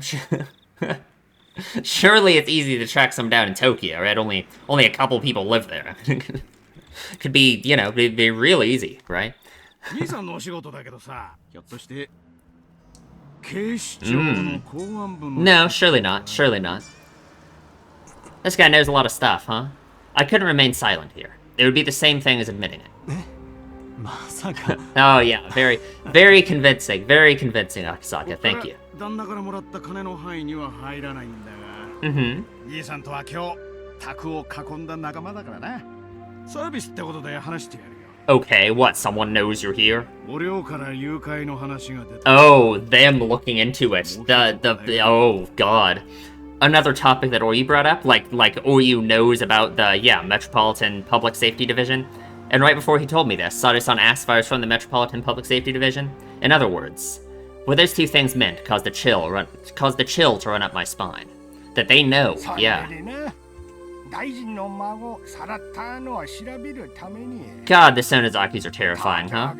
surely it's easy to track someone down in Tokyo, right? Only a couple people live there. Could be, you know, be real easy, right? 兄さんのお仕事だけどさ、ひょっとして警視庁の公安部の No, surely not. Surely not. This guy knows a lot of stuff, huh? I couldn't remain silent here. It would be the same thing as admitting it. まさか。 Oh yeah, very convincing, Akasaka. Thank you. 旦那からもらった金の範囲には入らないんだが、Mm-hmm. 兄さんとは今日宅を囲んだ仲間だからな。サービスってことで話してやるよ。 Okay, what? Someone knows you're here? お寮から誘拐の話が出た。 Oh, them looking into it. Oh god. Another topic that Oyu brought up, like Oyu knows about the Metropolitan Public Safety Division. And right before he told me this, Sato-san asked if I was from the Metropolitan Public Safety Division. In other words, what those two things meant caused the chill to run up my spine. That they know, yeah. God, the Sonozakis are terrifying, huh?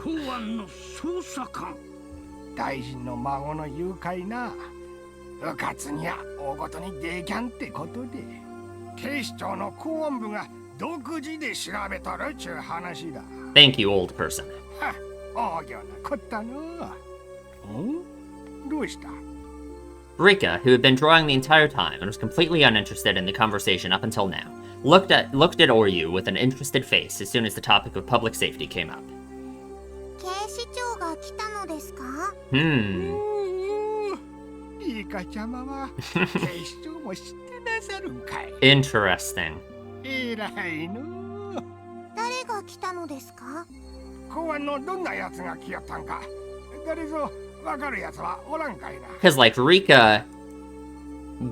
公安の捜査官。大臣の孫の誘拐な。うかつにゃ大ごとにできゃんってことで、警視庁の公安部が独自で調べとるっちゅう話だ。Thank you, old person. は、大行なこったの。どうした？ Rika, who had been drawing the entire time and was completely uninterested in the conversation up until now, looked at Oryu with an interested face as soon as the topic of public safety came up. 警視庁が来たのですか？リカちゃまは警視庁も知ってなさるんかい。Interesting. えらいの。誰が来たのですか？公安のどんなやつが来よったんか。誰ぞわかるやつはおらんかいな。 Because, like, Rika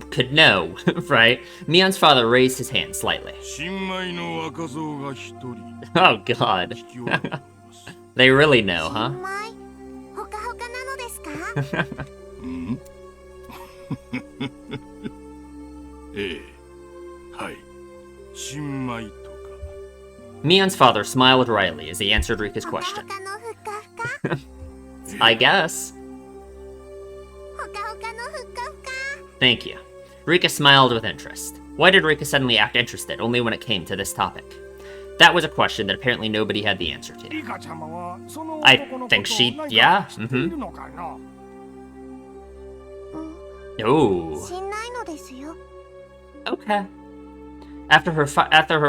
could know, right? Mion's father raised his hand slightly. 新米の若造が一人。 Oh, God. They really know, 新 huh? 米？ほかほかなのですか？うんええ、はい。新米とか。 Mion's father smiled wryly as he answered Rika's ほかほ question. かのふかふか。I guess. ほかほかのふかふか。 Thank you. Rika smiled with interest. Why did Rika suddenly act interested only when it came to this topic? That was a question that apparently nobody had the answer to. リカちゃまはその I 男の think こと she- を何 yeah, か知っているのかな。Oh. 知んないのですよ。 Okay. After her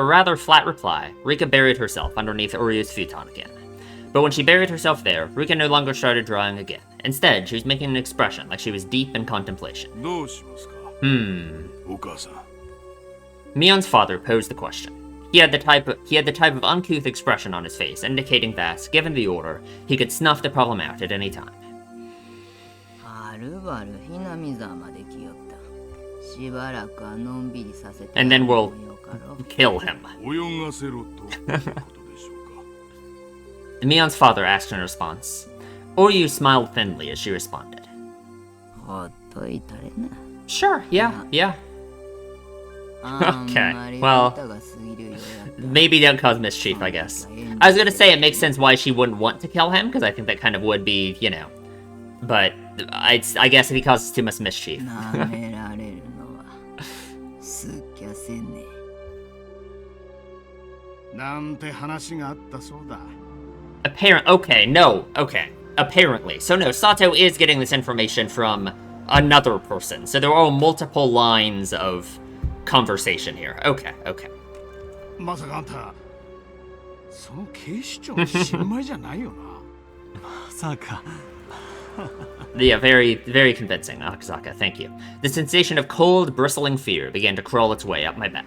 rather flat reply, Rika buried herself underneath Uryu's futon again. But when she buried herself there, Rika no longer started drawing again. Instead, she was making an expression like she was deep in contemplation. どうしますか？ お母さん。 Mion's father posed the question. He had the type of uncouth expression on his face, indicating that, given the order, he could snuff the problem out at any time. はるばるひなみざまで来よった。しばらくはのんびりさせて。 And then we'll よかろ。 kill him. 泳がせろということでしょうか。 Mion's father asked in response. Oryu smiled thinly as she responded. ほっといたれな。 Sure, yeah. あん Okay, まり well, 歌が過ぎるようやった。 Maybe don't cause mischief, I guess. I was gonna say it makes sense why she wouldn't want to kill him, because I think that kind of would be, you know. But I guess if he causes too much mischief. なめられるのはすっきゃせんね。なんて話があったそうだ。 Okay. Apparently. So no, Sato is getting this information from another person. So there are multiple lines of conversation here. Okay. まさかあんた、その警視庁の新米じゃないよな。まさか。 Yeah, very, very convincing, Akasaka. Thank you. The sensation of cold, bristling fear began to crawl its way up my back.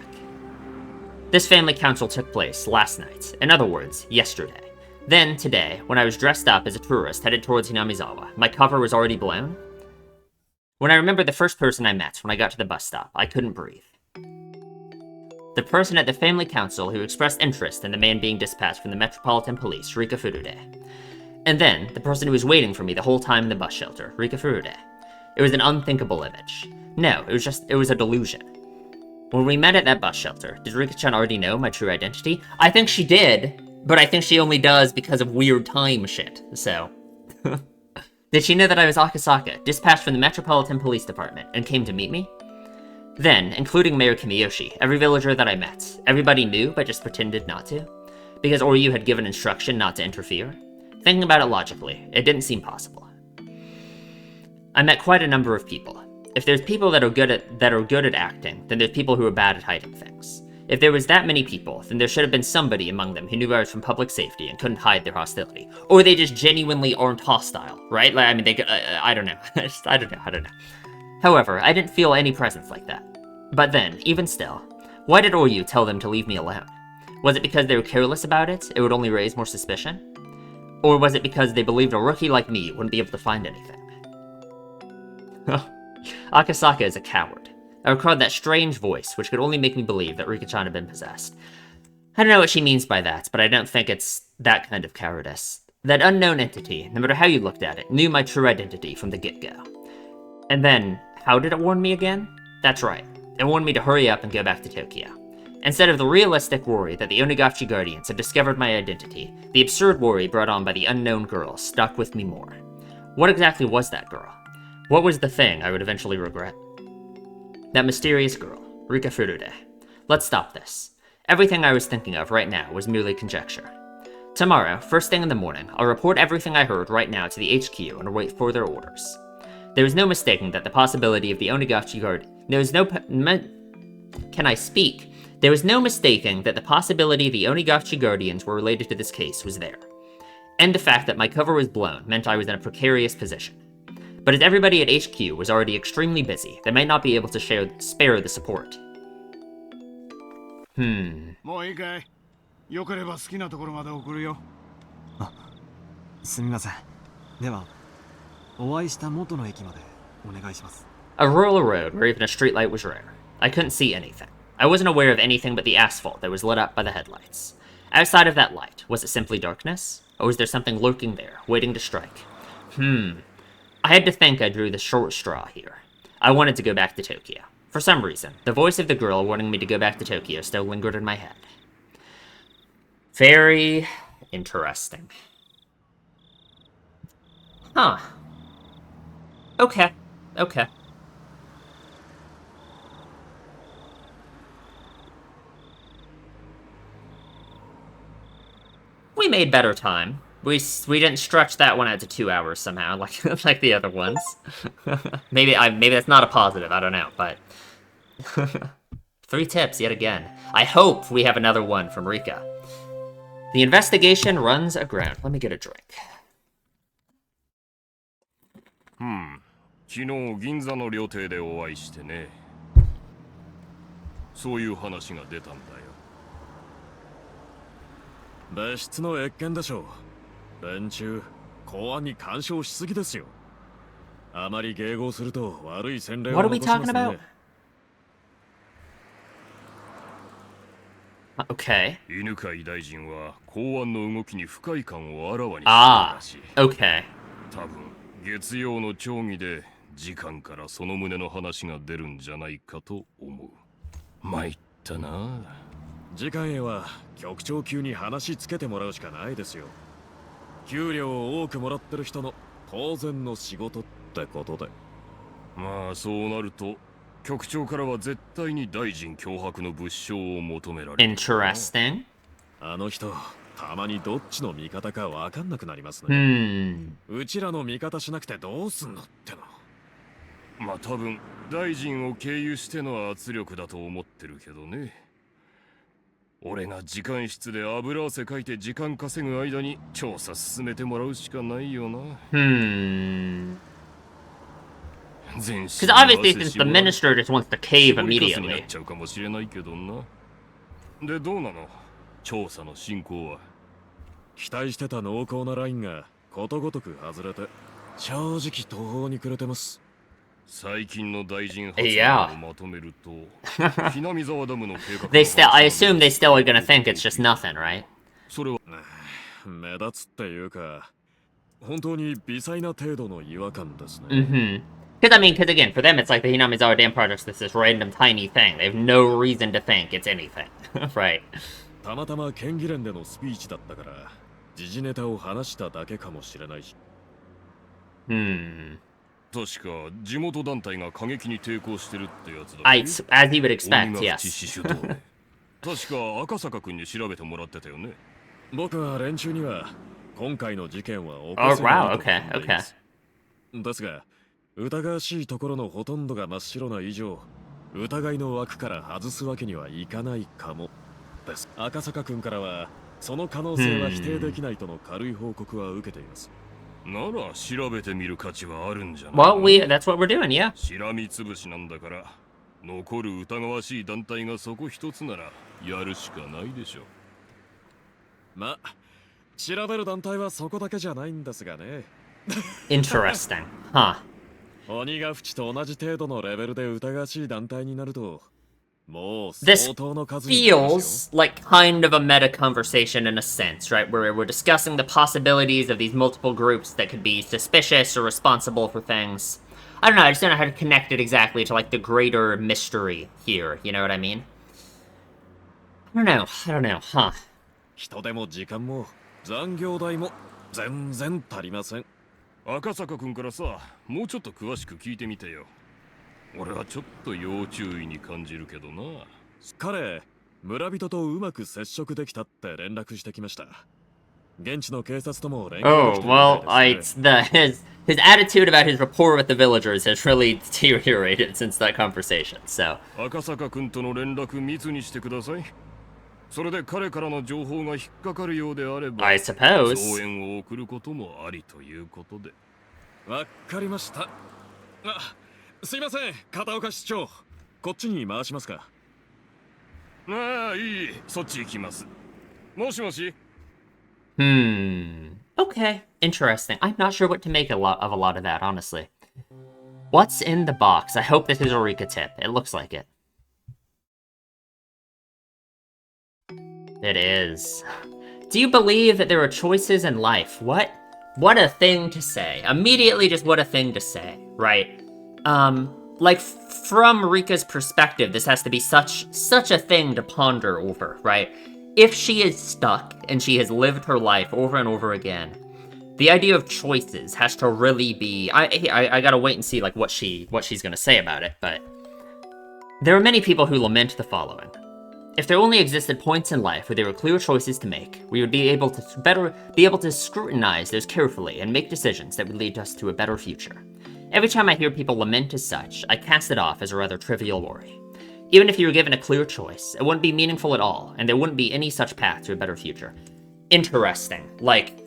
This family council took place last night. In other words, yesterday. Then, today, when I was dressed up as a tourist headed towards Hinamizawa, my cover was already blown. When I remembered the first person I met when I got to the bus stop, I couldn't breathe. The person at the family council who expressed interest in the man being dispatched from the Metropolitan Police, Rika Furude. And then, the person who was waiting for me the whole time in the bus shelter, Rika Furude. It was an unthinkable image. No, it was a delusion. When we met at that bus shelter, did Rika-chan already know my true identity? I think she did, but I think she only does because of weird time shit, so. Did she know that I was Akasaka, dispatched from the Metropolitan Police Department, and came to meet me? Then, including Mayor Kimiyoshi, every villager that I met, everybody knew but just pretended not to, because Oryu had given instruction not to interfere. Thinking about it logically, it didn't seem possible. I met quite a number of people. If there's people that are good at acting, then there's people who are bad at hiding things. If there was that many people, then there should have been somebody among them who knew I was from public safety and couldn't hide their hostility. Or they just genuinely aren't hostile, right? Like, I mean, they could, I don't know. I don't know. However, I didn't feel any presence like that. But then, even still, why did Oryu tell them to leave me alone? Was it because they were careless about it? It would only raise more suspicion? Or was it because they believed a rookie like me wouldn't be able to find anything? Akasaka is a coward. I recalled that strange voice, which could only make me believe that Rika-chan had been possessed. I don't know what she means by that, but I don't think it's that kind of cowardice. That unknown entity, no matter how you looked at it, knew my true identity from the get-go. And then, how did it warn me again? That's right. It warned me to hurry up and go back to Tokyo. Instead of the realistic worry that the Onigashiki Guardians had discovered my identity, the absurd worry brought on by the unknown girl stuck with me more. What exactly was that girl? What was the thing I would eventually regret? That mysterious girl, Rika Furude. Let's stop this. Everything I was thinking of right now was merely conjecture. Tomorrow, first thing in the morning, I'll report everything I heard right now to the HQ and await further orders. There was no mistaking that the possibility of the Onigashiki Guardians... Can I speak? There was no mistaking that the possibility the Onigashiki Guardians were related to this case was there. And the fact that my cover was blown meant I was in a precarious position. But as everybody at HQ was already extremely busy, they might not be able to spare the support. もういいかい? よければ好きなところまで送るよ。すみません。では、お会いした元の駅までお願いします。 A rural road where even a streetlight was rare. I couldn't see anything. I wasn't aware of anything but the asphalt that was lit up by the headlights. Outside of that light, was it simply darkness? Or was there something lurking there, waiting to strike? I had to think I drew the short straw here. I wanted to go back to Tokyo. For some reason, the voice of the girl warning me to go back to Tokyo still lingered in my head. Very interesting. Huh. Okay. We made better time. We didn't stretch that one out to 2 hours somehow, like the other ones. maybe that's not a positive. I don't know, but 3 tips yet again. I hope we have another one from Rika. The investigation runs aground. Let me get a drink. 昨日銀座の料亭でお会いしてね。そういう話が出たんだよ。別室の謁見でしょう。連中、公安に干渉しすぎですよ。あまり迎合すると悪い洗礼を残しますね。What are we talking about? Okay. 犬飼大臣は公安の動きに不快感をあらわにしているらしい。Okay. 多分月曜の町議で時間からその旨の話が出るんじゃないかと思う。参ったな。次回へは局長級に話つけてもらうしかないですよ。給料を多くもらってる人の当然の仕事ってことで。まあそうなると局長からは絶対に大臣脅迫の物証を求められる。Interesting. あの人、たまにどっちの味方かわかんなくなりますね。うちらの味方しなくてどうすんのっての。まあ多分大臣を経由しての圧力だと思ってるけどね。俺が時間室で油汗かいて時間稼ぐ間に調査進めてもらうしかないよな。Because obviously since the minister just wants to cave immediately. なっちゃうかもしれないけどな。でどうなの？調査の進行は。期待してた濃厚なラインがことごとく外れて、正直途方に暮れてます。最近の大臣発 Yeah. 言をまとめると、ひなみ沢ダムの計画 They still, I assume they still are gonna think it's just nothing, right? それは目立つっていうか、本当に微細な程度の違和感ですね。Mm-hmm. Because, I mean, because again, for them, it's like the Hinamizawa Dam project's this random tiny thing. They have no reason to think it's anything, right? たまたま県議連でのスピーチだったから、時事ネタを話しただけかもしれないし。Hmm. 確か地元団体が過激に抵抗してるってやつだ。As you would expect, 鬼ヶ yes. 淵死守同盟確か赤坂君に調べてもらってたよね。僕は連中には今回の事件は起 Oh, こせない wow, と okay, 踏んでいます。 okay. ですが、疑わしいところのほとんどが真っ白な以上、疑いの枠から外すわけにはいかないかもです。赤坂君からはその可能性は否定できないとの軽い報告は受けています。なら調べてみる価値はあるんじゃない Well, that's what we're doing, yeah. しらみつぶしなんだから、残る疑わしい団体がそこ一つならやるしかないでしょ。まあ、調べる団体はそこだけじゃないんですがね。Interesting. Huh. 鬼ヶ淵と同じ程度のレベルで疑わしい団体になると、もう This 相当の数になりますよ。 feels like kind of a meta conversation in a sense, right? Where we're discussing the possibilities of these multiple groups that could be suspicious or responsible for things. I don't know, I just don't know how to connect it exactly to like the greater mystery here, you know what I mean? I don't know, huh. 人手も時間も残業代も全然足りません。赤坂君からさ、もうちょっと詳しく聞いてみてよ。俺はちょっと要注意に感じるけどな。彼、村人とうまく接触できたって連絡してきました。現地の警察とも連携 Oh, できてるみた well, いですね。his attitude about his rapport with the villagers has really deteriorated since that conversation, so. 赤坂君との連絡密にしてください。それで彼からの情報が引っかかるようであれば、 I suppose. 増援を送ることもありということで。わかりました。あ、すいません、片岡市長。こっちに回しますか。ああ、いい、そっち行きます。もしもし。Okay, interesting. I'm not sure what to make of a lot of that, honestly. What's in the box? I hope this is a Rika tip. It looks like it. It is. Do you believe that there are choices in life? What a thing to say. Immediately just what a thing to say, right? Like from Rika's perspective, this has to be such a thing to ponder over, right? If she is stuck and she has lived her life over and over again, the idea of choices has to really be. I gotta wait and see like what she's gonna say about it. But there are many people who lament the following: if there only existed points in life where there were clear choices to make, we would be able to scrutinize those carefully and make decisions that would lead us to a better future. Every time I hear people lament as such, I cast it off as a rather trivial worry. Even if you were given a clear choice, it wouldn't be meaningful at all, and there wouldn't be any such path to a better future. Interesting. Like,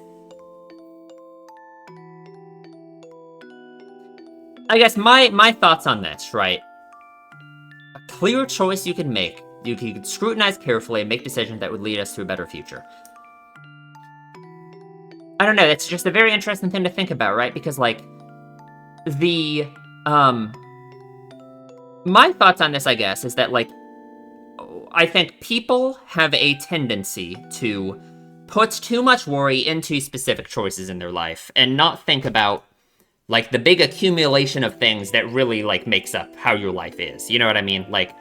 I guess my thoughts on this, right? A clear choice you can make, you could scrutinize carefully and make decisions that would lead us to a better future. I don't know, it's just a very interesting thing to think about, right? Because, like, my thoughts on this, I guess, is that, like, I think people have a tendency to put too much worry into specific choices in their life and not think about, like, the big accumulation of things that really, like, makes up how your life is. You know what I mean? Like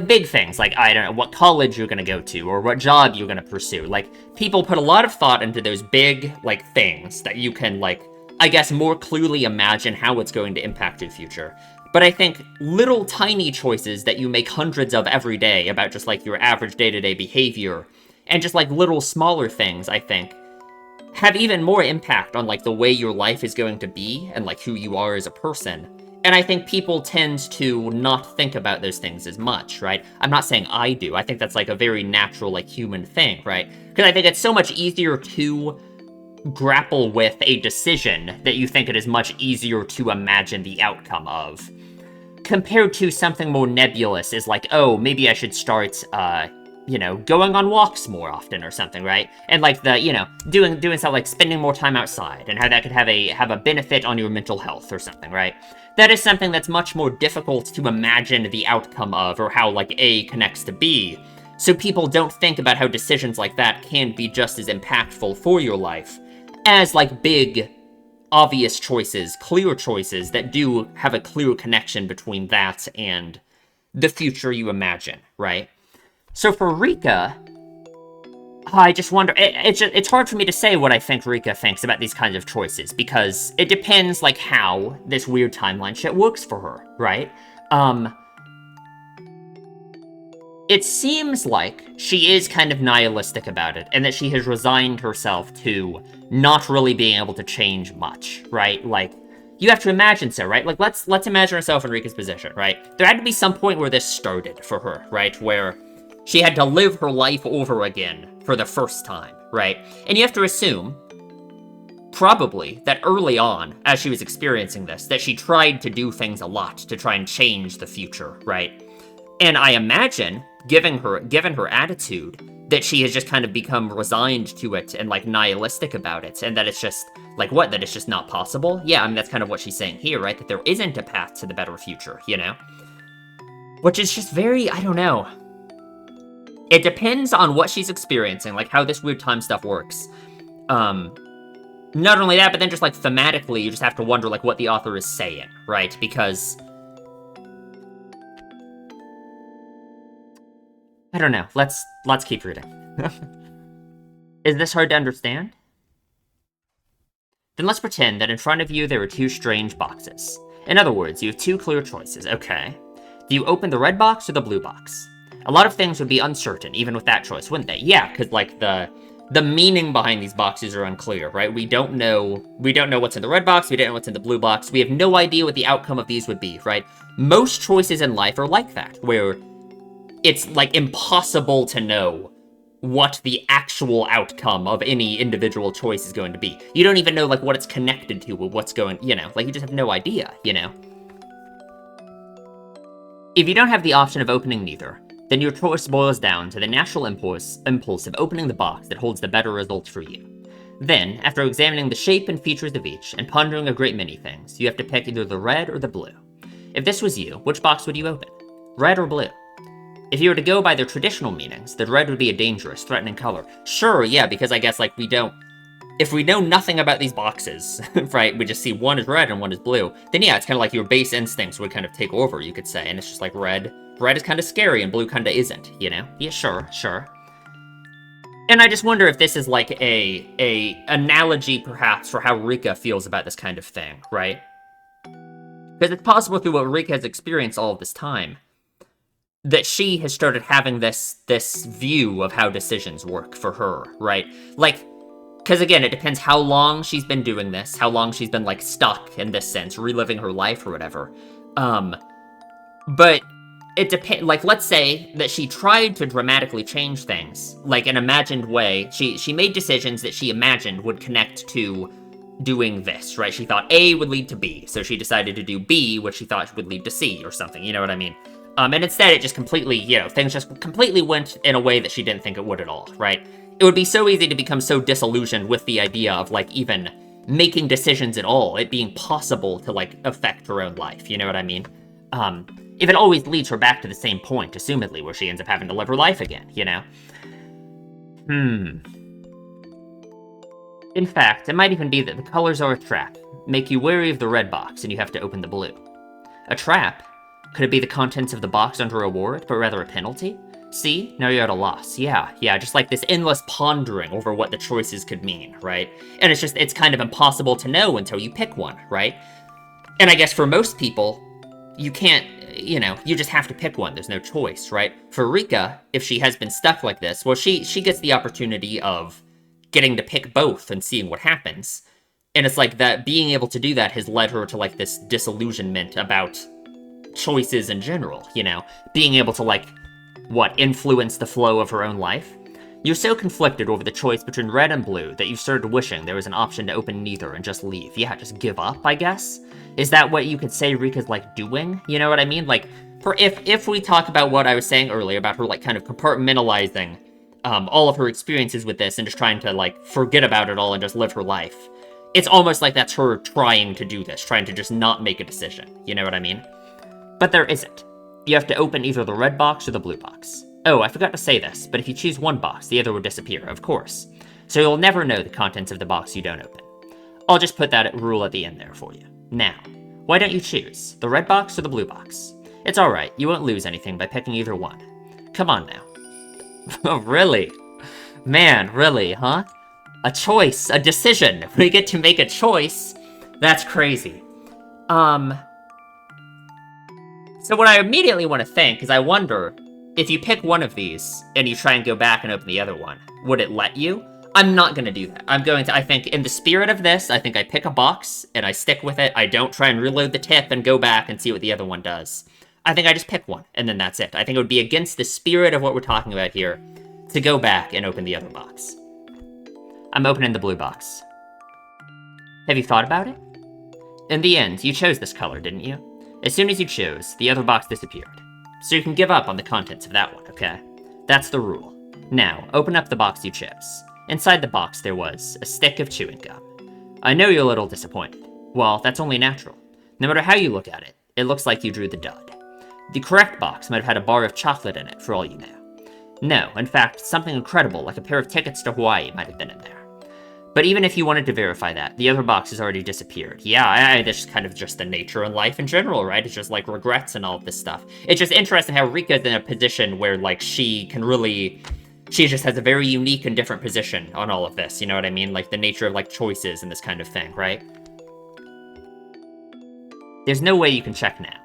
big things, like, I don't know, what college you're gonna go to, or what job you're gonna pursue. Like, people put a lot of thought into those big, like, things that you can, like, I guess, more clearly imagine how it's going to impact your future. But I think little tiny choices that you make hundreds of every day about just, like, your average day-to-day behavior, and just, like, little smaller things, I think, have even more impact on, like, the way your life is going to be, and, like, who you are as a person. And I think people tend to not think about those things as much, right? I'm not saying I do. I think that's, like, a very natural, like, human thing, right? Because I think it's so much easier to grapple with a decision that you think it is much easier to imagine the outcome of, compared to something more nebulous is like, oh, maybe I should start you know, going on walks more often or something, right? And like the, you know, doing stuff like spending more time outside and how that could have a benefit on your mental health or something, right? That is something that's much more difficult to imagine the outcome of, or how like A connects to B. So people don't think about how decisions like that can be just as impactful for your life as like big, obvious choices, clear choices that do have a clear connection between that and the future you imagine, right? So for Rika, I just wonder, it's hard for me to say what I think Rika thinks about these kinds of choices, because it depends, like, how this weird timeline shit works for her, right? It seems like she is kind of nihilistic about it, and that she has resigned herself to not really being able to change much, right? Like, you have to imagine so, right? Like, let's imagine herself in Rika's position, right? There had to be some point where this started for her, right? Where she had to live her life over again for the first time, right? And you have to assume, probably, that early on, as she was experiencing this, that she tried to do things a lot to try and change the future, right? And I imagine, given her attitude, that she has just kind of become resigned to it and, like, nihilistic about it, and that it's just, like, what, that it's just not possible? Yeah, I mean, that's kind of what she's saying here, right? That there isn't a path to the better future, you know? Which is just very, I don't know. It depends on what she's experiencing, like, how this weird time stuff works. Not only that, but then just, like, thematically, you just have to wonder, like, what the author is saying, right? Because I don't know. Let's keep reading. Is this hard to understand? Then let's pretend that in front of you there are two strange boxes. In other words, you have two clear choices. Okay. Do you open the red box or the blue box? A lot of things would be uncertain, even with that choice, wouldn't they? Yeah, because, like, the meaning behind these boxes are unclear, right? We don't know what's in the red box, we don't know what's in the blue box, we have no idea what the outcome of these would be, right? Most choices in life are like that, where it's, like, impossible to know what the actual outcome of any individual choice is going to be. You don't even know, like, what it's connected to or what's going, you know, like, you just have no idea, you know? If you don't have the option of opening neither, then your choice boils down to the natural impulse of opening the box that holds the better results for you. Then, after examining the shape and features of each, and pondering a great many things, you have to pick either the red or the blue. If this was you, which box would you open? Red or blue? If you were to go by their traditional meanings, then red would be a dangerous, threatening color. Sure, yeah, because I guess, like, if we know nothing about these boxes, right, we just see one is red and one is blue, then yeah, it's kind of like your base instincts would kind of take over, you could say, and it's just like red is kind of scary and blue kind of isn't, you know? Yeah, sure. And I just wonder if this is like a analogy, perhaps, for how Rika feels about this kind of thing, right? Because it's possible through what Rika has experienced all of this time, that she has started having this view of how decisions work for her, right? Like, because again, it depends how long she's been doing this, how long she's been, like, stuck in this sense, reliving her life or whatever. But it depends, like, let's say that she tried to dramatically change things, like, an imagined way. She made decisions that she imagined would connect to doing this, right? She thought A would lead to B, so she decided to do B, which she thought would lead to C or something, you know what I mean? And instead it just completely, you know, things just completely went in a way that she didn't think it would at all, right? It would be so easy to become so disillusioned with the idea of, like, even making decisions at all, it being possible to, like, affect her own life, you know what I mean? If it always leads her back to the same point, assumedly, where she ends up having to live her life again, you know? In fact, it might even be that the colors are a trap, make you wary of the red box, and you have to open the blue. A trap? Could it be the contents of the box under a reward, but rather a penalty? See? Now you're at a loss. Yeah, just like this endless pondering over what the choices could mean, right? And it's kind of impossible to know until you pick one, right? And I guess for most people, you can't, you know, you just have to pick one. There's no choice, right? For Rika, if she has been stuck like this, well, she gets the opportunity of getting to pick both and seeing what happens. And it's like that, being able to do that has led her to, like, this disillusionment about choices in general, you know? Being able to, like, influence the flow of her own life? You're so conflicted over the choice between red and blue that you've started wishing there was an option to open neither and just leave. Yeah, just give up, I guess? Is that what you could say Rika's, like, doing? You know what I mean? Like, if we talk about what I was saying earlier about her, like, kind of compartmentalizing all of her experiences with this and just trying to, like, forget about it all and just live her life, it's almost like that's her trying to do this, trying to just not make a decision. You know what I mean? But there isn't. You have to open either the red box or the blue box. Oh, I forgot to say this, but if you choose one box, the other will disappear, of course. So you'll never know the contents of the box you don't open. I'll just put that rule at the end there for you. Now, why don't you choose the red box or the blue box? It's alright, you won't lose anything by picking either one. Come on now. Oh, really? Man, really, huh? A choice, a decision. We get to make a choice. That's crazy. So what I immediately want to think is I wonder, if you pick one of these and you try and go back and open the other one, would it let you? I'm not going to do that. I think in the spirit of this, I think I pick a box and I stick with it. I don't try and reload the tip and go back and see what the other one does. I think I just pick one and then that's it. I think it would be against the spirit of what we're talking about here to go back and open the other box. I'm opening the blue box. Have you thought about it? In the end, you chose this color, didn't you? As soon as you chose, the other box disappeared. So you can give up on the contents of that one, okay? That's the rule. Now, open up the box you chose. Inside the box there was a stick of chewing gum. I know you're a little disappointed. Well, that's only natural. No matter how you look at it, it looks like you drew the dud. The correct box might have had a bar of chocolate in it, for all you know. No, in fact, something incredible like a pair of tickets to Hawaii might have been in there. But even if you wanted to verify that, the other box has already disappeared. Yeah, that's kind of just the nature in life in general, right? It's just like regrets and all of this stuff. It's just interesting how Rika's in a position where, like, she just has a very unique and different position on all of this, you know what I mean? Like, the nature of, like, choices and this kind of thing, right? There's no way you can check now.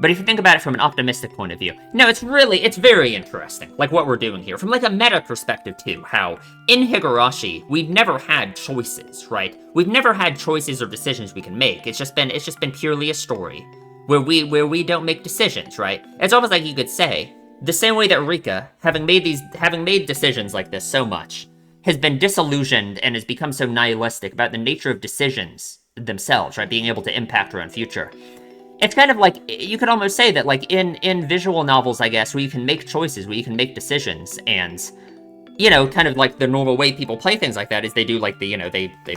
But if you think about it from an optimistic point of view, no, it's very interesting, like what we're doing here. From like a meta perspective too, how in Higurashi, we've never had choices, right? We've never had choices or decisions we can make. It's just been purely a story where we don't make decisions, right? It's almost like you could say, the same way that Rika, having made decisions like this so much, has been disillusioned and has become so nihilistic about the nature of decisions themselves, right? Being able to impact her own future. It's kind of like, you could almost say that, like, in visual novels, I guess, where you can make choices, where you can make decisions, and, you know, kind of like the normal way people play things like that is they do, like, they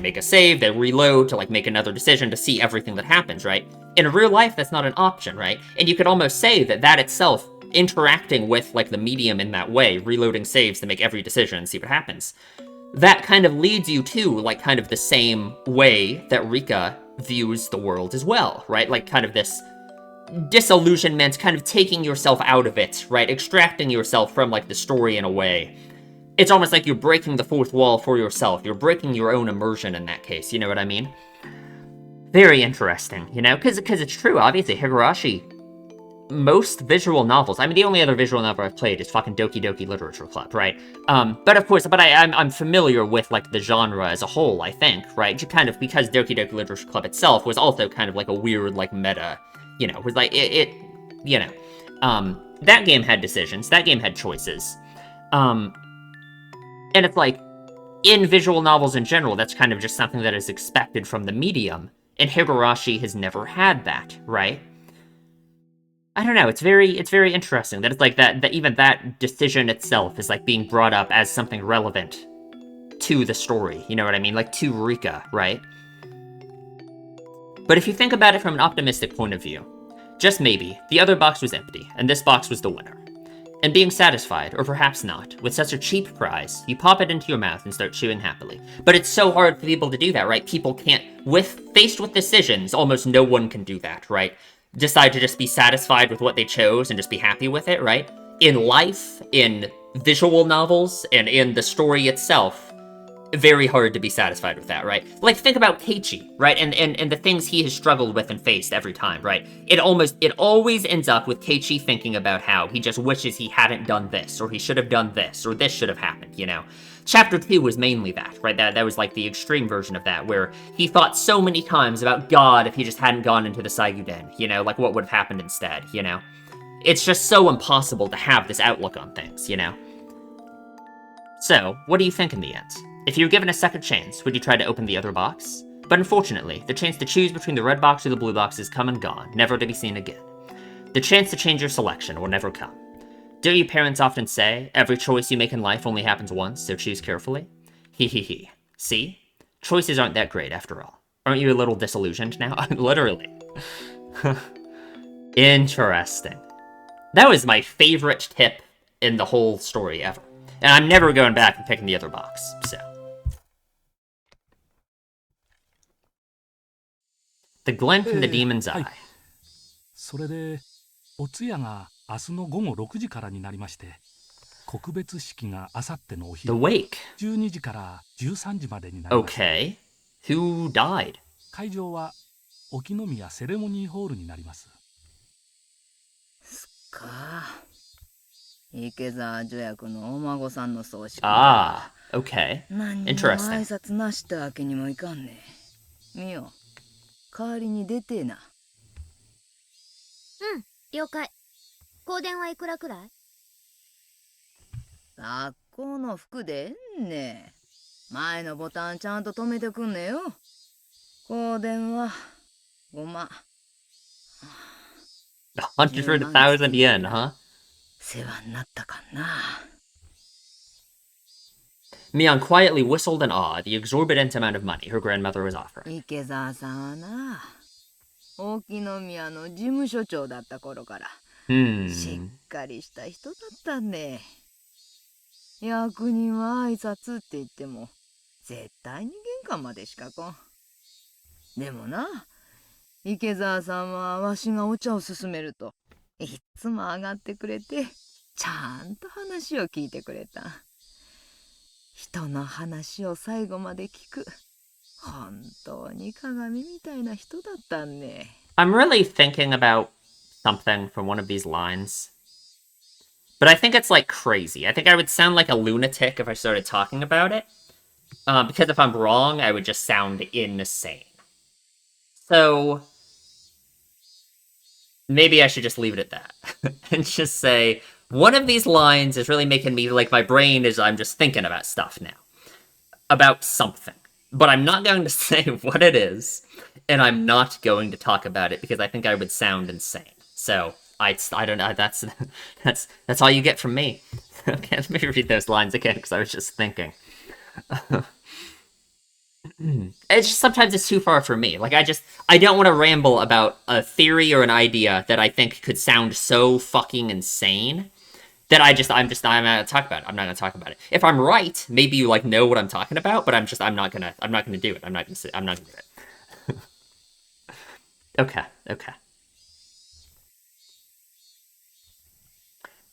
make a save, they reload to, like, make another decision to see everything that happens, right? In real life, that's not an option, right? And you could almost say that itself, interacting with, like, the medium in that way, reloading saves to make every decision and see what happens, that kind of leads you to, like, kind of the same way that Rika views the world as well, right? Like, kind of this disillusionment, kind of taking yourself out of it, right? Extracting yourself from, like, the story in a way. It's almost like you're breaking the fourth wall for yourself. You're breaking your own immersion in that case, you know what I mean? Very interesting, you know? Because it's true, obviously, Higurashi, most visual novels, I mean, the only other visual novel I've played is fucking Doki Doki Literature Club, right? But of course, I'm familiar with, like, the genre as a whole, I think, right? Kind of because Doki Doki Literature Club itself was also kind of like a weird, like, meta, you know, was like, you know, that game had decisions, that game had choices, and it's like, in visual novels in general, that's kind of just something that is expected from the medium, and Higurashi has never had that, right? I don't know, it's very interesting that it's like that even that decision itself is like being brought up as something relevant to the story, you know what I mean? Like to Rika, right? But if you think about it from an optimistic point of view, just maybe, the other box was empty, and this box was the winner. And being satisfied, or perhaps not, with such a cheap prize, you pop it into your mouth and start chewing happily. But it's so hard for people to do that, right? People can't, faced with decisions, almost no one can do that, right? Decide to just be satisfied with what they chose and just be happy with it, right? In life, in visual novels, and in the story itself, very hard to be satisfied with that, right? Like, think about Keiichi, right? And the things he has struggled with and faced every time, right? It always ends up with Keiichi thinking about how he just wishes he hadn't done this, or he should have done this, or this should have happened, you know? Chapter 2 was mainly that, right? That was like the extreme version of that, where he thought so many times about God if he just hadn't gone into the Saiguden, you know? Like, what would have happened instead, you know? It's just so impossible to have this outlook on things, you know? So, what do you think in the end? If you were given a second chance, would you try to open the other box? But unfortunately, the chance to choose between the red box or the blue box is come and gone, never to be seen again. The chance to change your selection will never come. Don't you parents often say, every choice you make in life only happens once, so choose carefully? Hee hee hee. See? Choices aren't that great after all. Aren't you a little disillusioned now? Literally. Interesting. That was my favorite tip in the whole story ever. And I'm never going back and picking the other box, so. The glint in the demon's eye. それでお通夜が明日の午後6時からになりまして、告別式が明後日のお The 昼 wake. 12時から13時までになります。 Okay. Who died? 会場は沖宮セレモニーホールになります。か池澤助役のお孫さんの葬式。Ah, okay. 何にも Interesting. 挨拶なしたわけにもいかんね。みよ、代わりに出てえな。うん、了解。香典はいくらくらい？学校の服でえんね。前のボタンちゃんと止めてくんねよ。香典は5万。100,000 yen, huh? 世話になったかな。Mion quietly whistled in awe at the exorbitant amount of money her grandmother was offering. 池澤さんはな、沖宮の事務所長だった頃から、しっかりした人だったね。役人は挨拶って言っても、絶対に玄関までしか来ん。でもな、池澤さんはわしがお茶を勧めると、いっつも上がってくれて、ちゃんと話を聞いてくれた。人の話を最後まで聞く。本当に鏡みたいな人だったね。I'm really thinking about something from one of these lines. But I think it's like crazy. I think I would sound like a lunatic if I started talking about it. Because if I'm wrong, I would just sound insane. So maybe I should just leave it at that. And just say, one of these lines is really making me, like, my brain is, I'm just thinking about stuff now. About something. But I'm not going to say what it is, and I'm not going to talk about it because I think I would sound insane. So, I don't know, that's all you get from me. Okay, let me read those lines again because I was just thinking. It's just, sometimes it's too far for me. Like, I don't want to ramble about a theory or an idea that I think could sound so fucking insane that I'm not gonna talk about it. I'm not gonna talk about it. If I'm right, maybe you like know what I'm talking about, but I'm not gonna do it. I'm not gonna do it. Okay.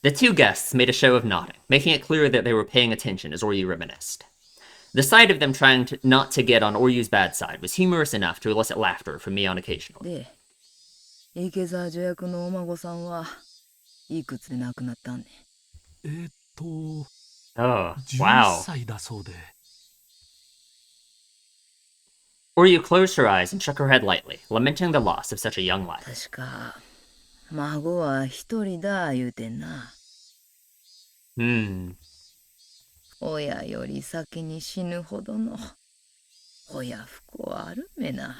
The two guests made a show of nodding, making it clear that they were paying attention as Oryu reminisced. The sight of them trying not to get on Oryu's bad side was humorous enough to elicit laughter from Mion occasionally. で、池澤助役のお孫さんはいくつで亡くなったんね。Oh, 11 wow. 歳だそうで。Oryu closed her eyes and shook her head lightly, lamenting the loss of such a young life. 確か、孫は一人だ言うてんな。親より先に死ぬほどの親不孝あるめな。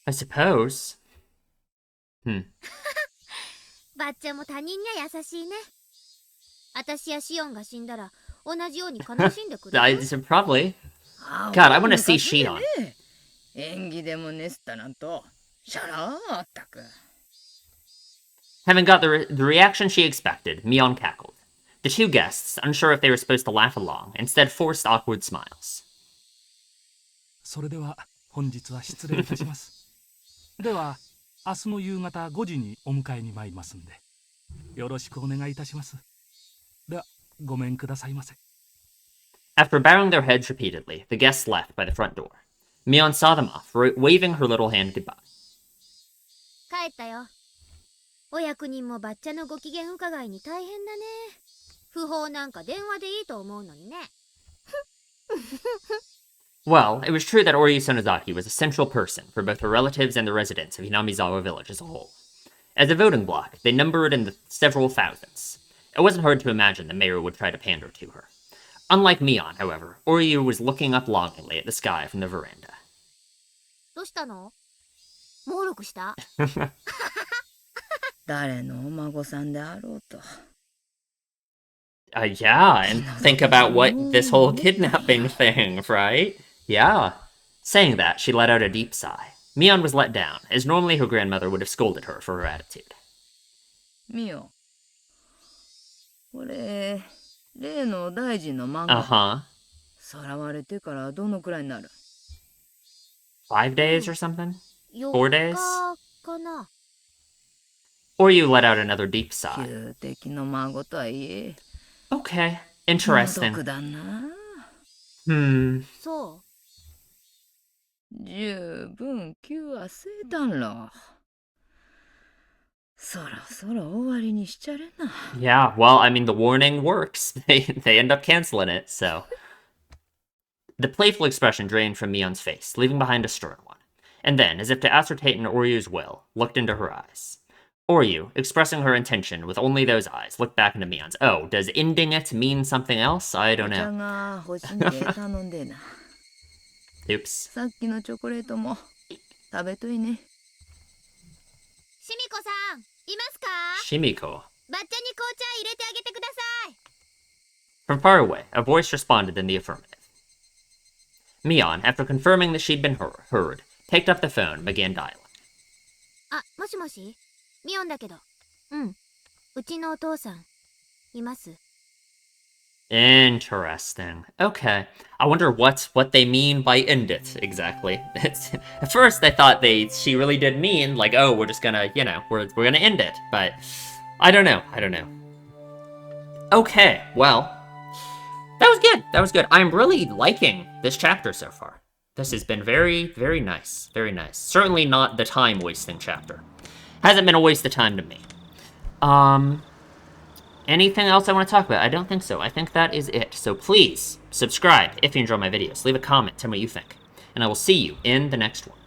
I suppose. ばっちゃんも他人には優しいね。私やシオンが死んだら同じように悲しんでくれる。Probably. God, I want to see Shion. 演技でもねすったなんと、シャラーあったく。Having got the reaction she expected, Mion cackled. The two guests, unsure if they were supposed to laugh along, instead forced awkward smiles. それでは本日は失礼いたします。では明日の夕方5時にお迎えに参りますんで、よろしくお願いいたします。ではごめんくださいませ。After bowing their heads repeatedly, the guests left by the front door. Mion saw them off, waving her little hand goodbye. 帰ったよ。お役人もばっちゃんのご機嫌伺いに大変だね。不法なんか電話でいいと思うのにね。Well, it was true that Oryu Sonozaki was a central person for both her relatives and the residents of Hinamizawa village as a whole. As a voting bloc, they numbered in the several thousands. It wasn't hard to imagine the mayor would try to pander to her. Unlike Mion, however, Oryu was looking up longingly at the sky from the veranda. どうしたの？猛録した？誰のお孫さんであろうと。Yeah, and think about what this whole kidnapping thing, right? Yeah. Saying that, she let out a deep sigh. Mion was let down, as normally her grandmother would have scolded her for her attitude. ミオ、これ、例の大臣の孫。Uh-huh. さらわれてからどのくらいになる？ 5 days or something? 4 4 days? 日かな。 Or you let out another deep sigh. 旧敵の孫とはいえ。Okay, 孤 interesting. 独だな。そう。十分気はせいたんろ。そろそろ終わりにしちゃれな。Yeah, well, I mean, the warning works. They end up canceling it, so. The playful expression drained from Mion's face, leaving behind a stern one. And then, as if to ascertain Oryu's will, looked into her eyes. Oryu, expressing her intention with only those eyes, looked back into Mion's. Oh, does ending it mean something else? I don't know. が欲しんで頼んでな。Oops. さっきのチョコレートも食べといね。シミコさん、いますか？ Shimiko. ばっちゃんに紅茶入れてあげてください。 From far away, a voice responded in the affirmative. Mion, after confirming that she'd been heard, picked up the phone and began dialing. あ、もしもし？ミオンだけど。うん。うちのお父さん、います。 Interesting. Okay. I wonder what they mean by end it exactly. At first I thought she really did mean like, oh, we're just gonna, we're gonna end it. But I don't know. Okay, well, that was good. I'm really liking this chapter so far. This has been very, very nice. Very nice. Certainly not the time wasting chapter. Hasn't been a waste of time to me. Anything else I want to talk about? I don't think so. I think that is it. So please, subscribe if you enjoy my videos. Leave a comment, tell me what you think. And I will see you in the next one.